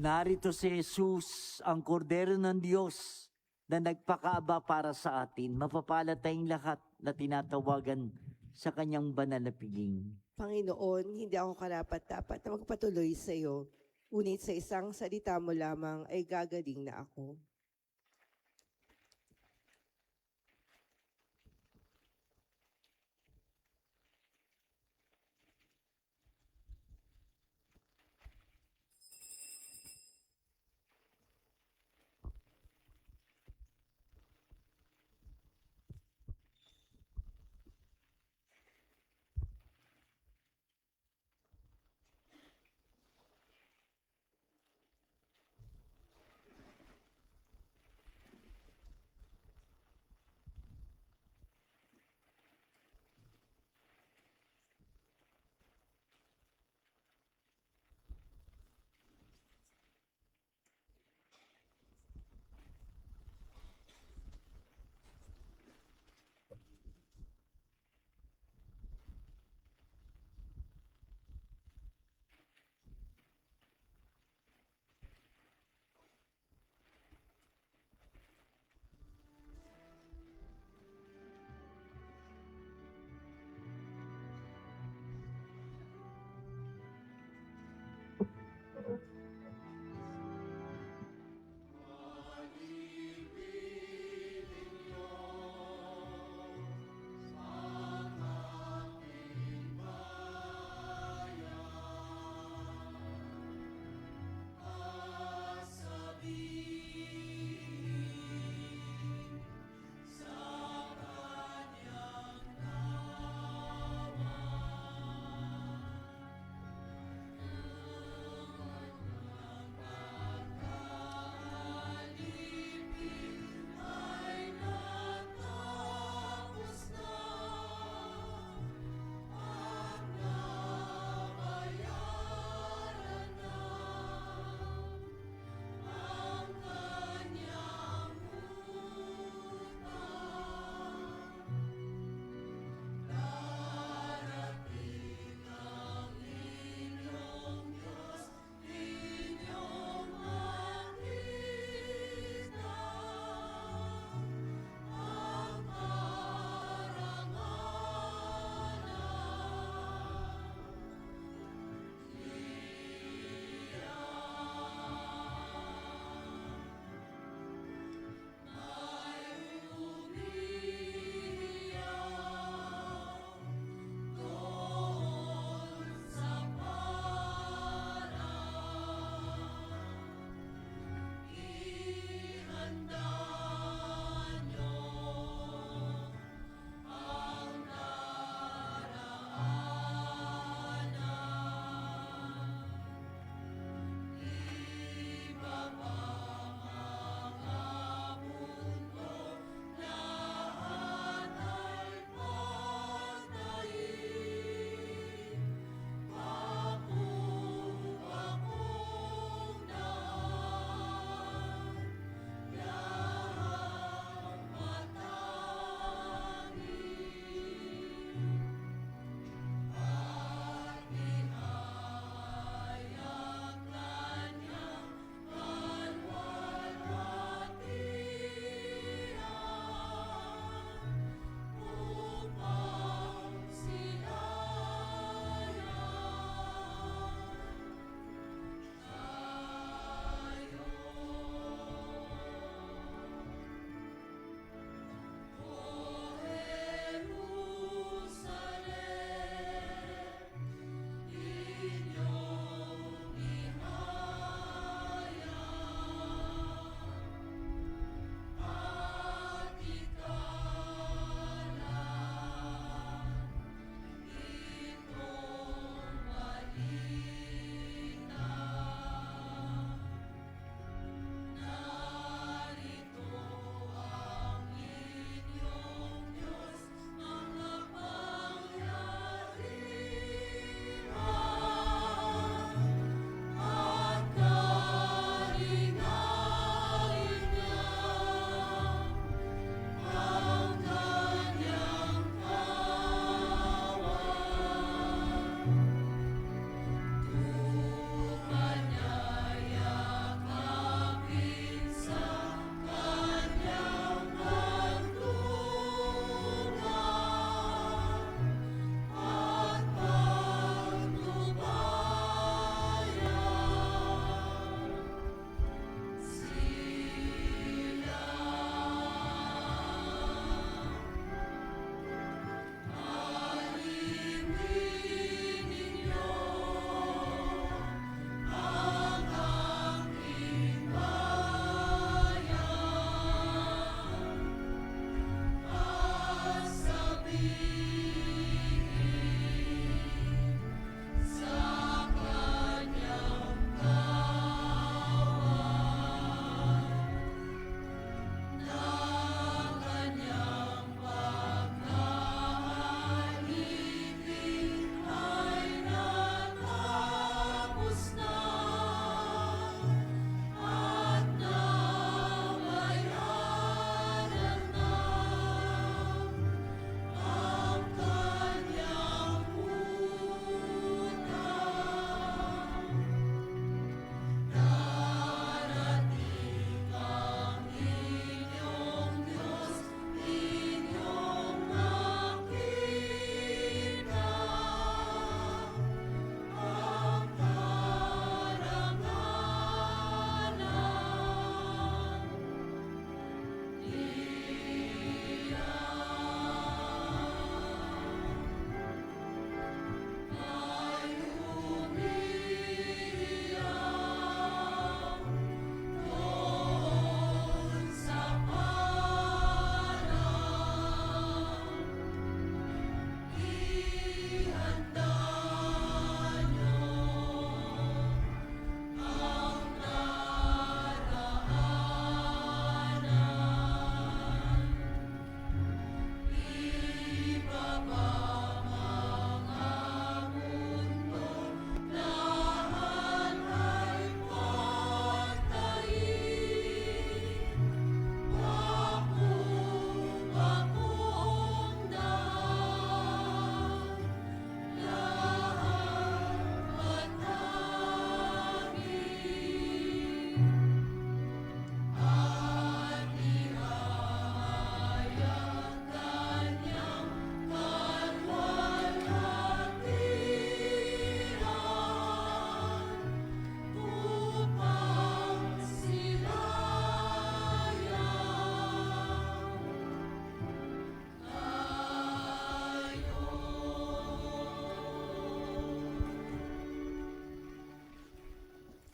Narito si Jesus, ang kordero ng Diyos na nagpakaaba para sa atin. Mapapalad tayong lahat na tinatawagan sa kanyang banal na piling. Panginoon, hindi ako karapat-dapat na magpatuloy sa iyo. Ngunit sa isang salita mo lamang ay gagaling na ako.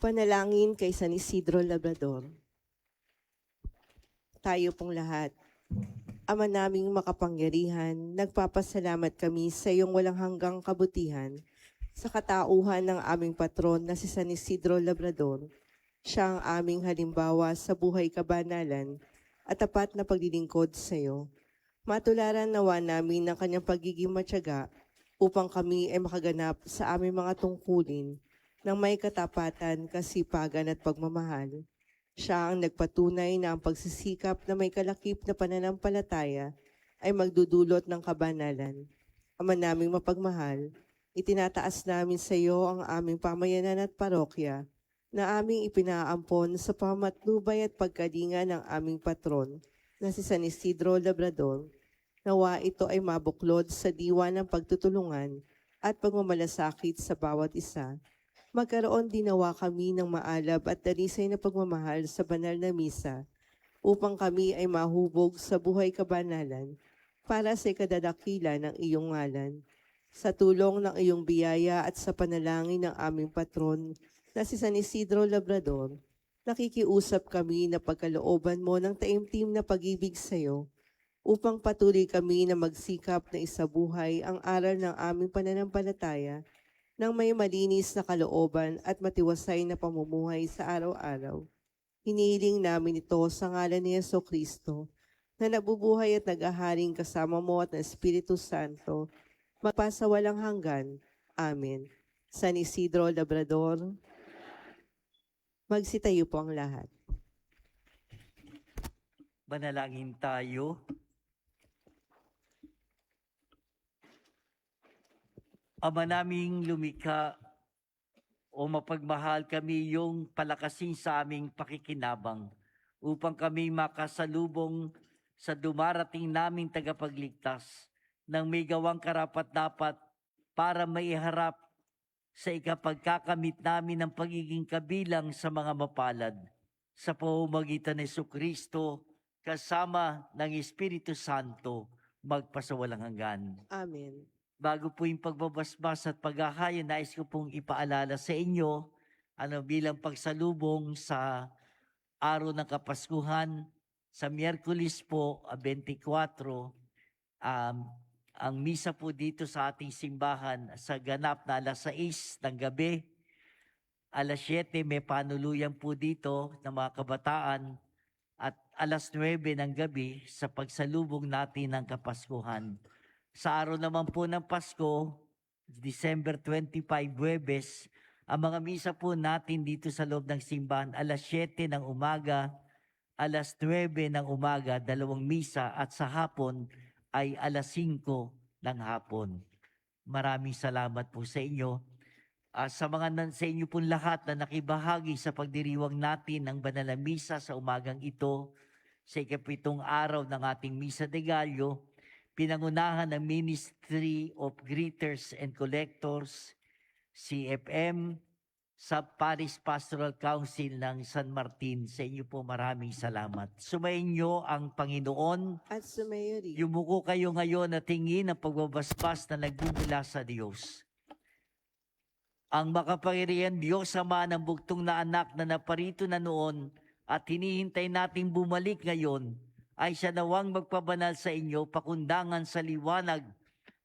Panalangin kay San Isidro Labrador. Tayo pong lahat. Ama naming makapangyarihan, nagpapasalamat kami sa iyong walang hanggang kabutihan sa katauhan ng aming patron na si San Isidro Labrador. Siya ang aming halimbawa sa buhay kabanalan at tapat na paglilingkod sa iyo. Matularan nawa namin ng kanyang pagiging matyaga upang kami ay makaganap sa aming mga tungkulin ng may katapatan, kasipagan at pagmamahal. Siya ang nagpatunay na ang pagsisikap na may kalakip na pananampalataya ay magdudulot ng kabanalan. Ama naming mapagmahal, itinataas namin sa iyo ang aming pamayanan at parokya na aming ipinaampon sa pamatnubay at pagkalinga ng aming patron na si San Isidro Labrador. Nawa ito ay mabuklod sa diwa ng pagtutulungan at pagmamalasakit sa bawat isa. Magkaroon din nawa kami ng maalab at darisay na pagmamahal sa banal na misa upang kami ay mahubog sa buhay kabanalan para sa ikadadakila ng iyong ngalan. Sa tulong ng iyong biyaya at sa panalangin ng aming patron na si San Isidro Labrador, nakikiusap kami na pagkalooban mo ng taimtim na pag-ibig sa iyo upang patuloy kami na magsikap na isabuhay ang aral ng aming pananampalataya ng may malinis na kalooban at matiwasay na pamumuhay sa araw-araw. Hinihiling namin ito sa ngalan ni Jesucristo na nabubuhay at nag-aharing kasama mo at ng Espiritu Santo, magpasawalang hanggan. Amen. San Isidro Labrador, magsitayo po ang lahat. Manalangin tayo. Ama naming lumikha, o mapagmahal kami yung palakasin sa aming pakikinabang upang kami makasalubong sa dumarating naming tagapagligtas ng may gawang karapat-dapat para maiharap sa ikapagkakamit namin ng pagiging kabilang sa mga mapalad sa pamamagitan ni Jesucristo kasama ng Espiritu Santo magpasawalang hanggan. Amen. Bago po yung pagbabasbas at paghahayo, nais ko pong ipaalala sa inyo bilang pagsalubong sa araw ng Kapaskuhan sa Miyerkules po, 24, ang misa po dito sa ating simbahan sa ganap na alas 6 ng gabi, alas 7 may panuluyan po dito ng mga kabataan at alas 9 ng gabi sa pagsalubong natin ng Kapaskuhan. Sa araw naman po ng Pasko, December 25, Huwebes, ang mga misa po natin dito sa loob ng simbahan, alas 7 ng umaga, alas 9 ng umaga, 2 misa, at sa hapon ay alas 5 ng hapon. Maraming salamat po sa inyo. Sa inyo pong lahat na nakibahagi sa pagdiriwang natin ng banal na misa sa umagang ito, sa ikapitong araw ng ating Misa de Gallo, pinangunahan ng Ministry of Greeters and Collectors, CFM, sa Parish Pastoral Council ng San Martin. Sa inyo po maraming salamat. Sumainyo ang Panginoon. At sumayo rin. Yumuko kayo ngayon at tingin ang pagbabasbas na nagmumula sa Diyos. Ang makapangyarihan Diyos Ama ng bugtong na anak na naparito na noon at hinihintay nating bumalik ngayon, ay siya nawang magpabanal sa inyo pakundangan sa liwanag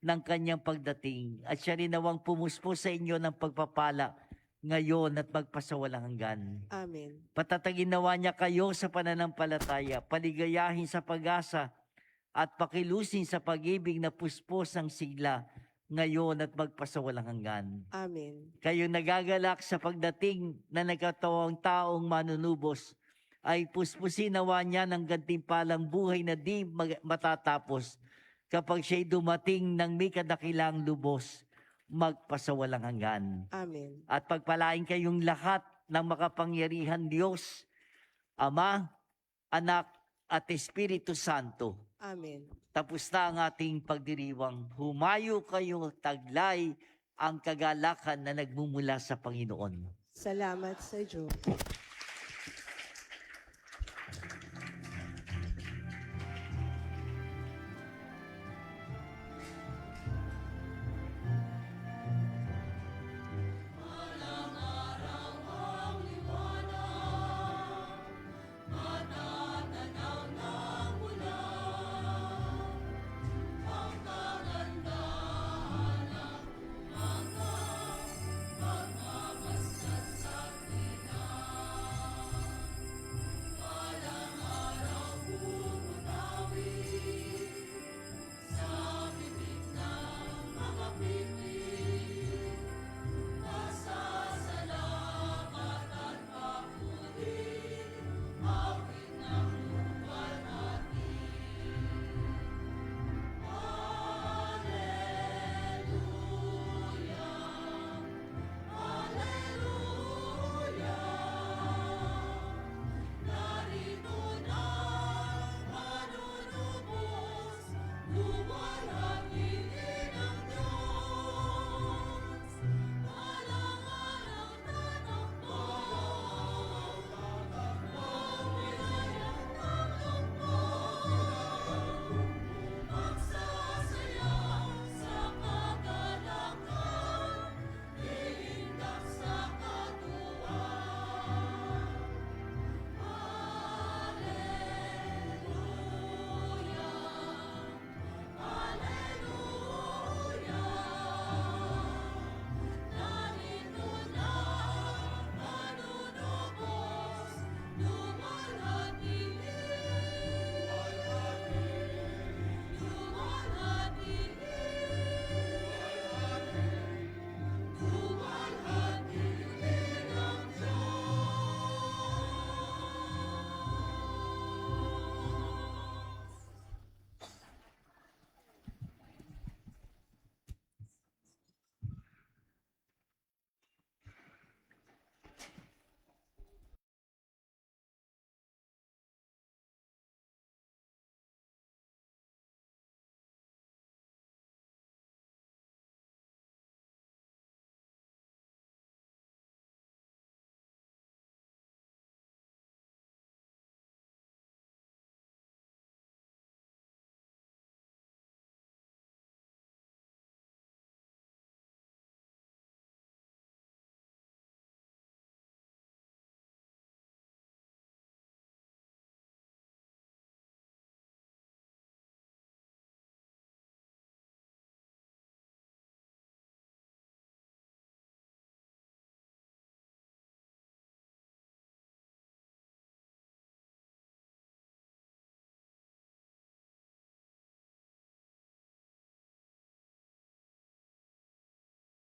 ng kanyang pagdating. At siya rin nawang pumuspo sa inyo ng pagpapala ngayon at magpasawalang hanggan. Amen. Patatagin nawa niya kayo sa pananampalataya, paligayahin sa pag-asa at pakilusin sa pag-ibig na puspos ang sigla ngayon at magpasawalang hanggan. Amen. Kayo nagagalak sa pagdating na nagkatawang taong manunubos, ay puspusin nawa niya ng gantimpalang buhay na di matatapos kapag siya'y dumating ng may kadakilang lubos, magpasawalang hanggan. Amen. At pagpalain kayong lahat ng makapangyarihan Diyos, Ama, Anak, at Espiritu Santo. Amen. Tapos na ang ating pagdiriwang. Humayo kayo, taglay ang kagalakan na nagmumula sa Panginoon. Salamat sa Diyos.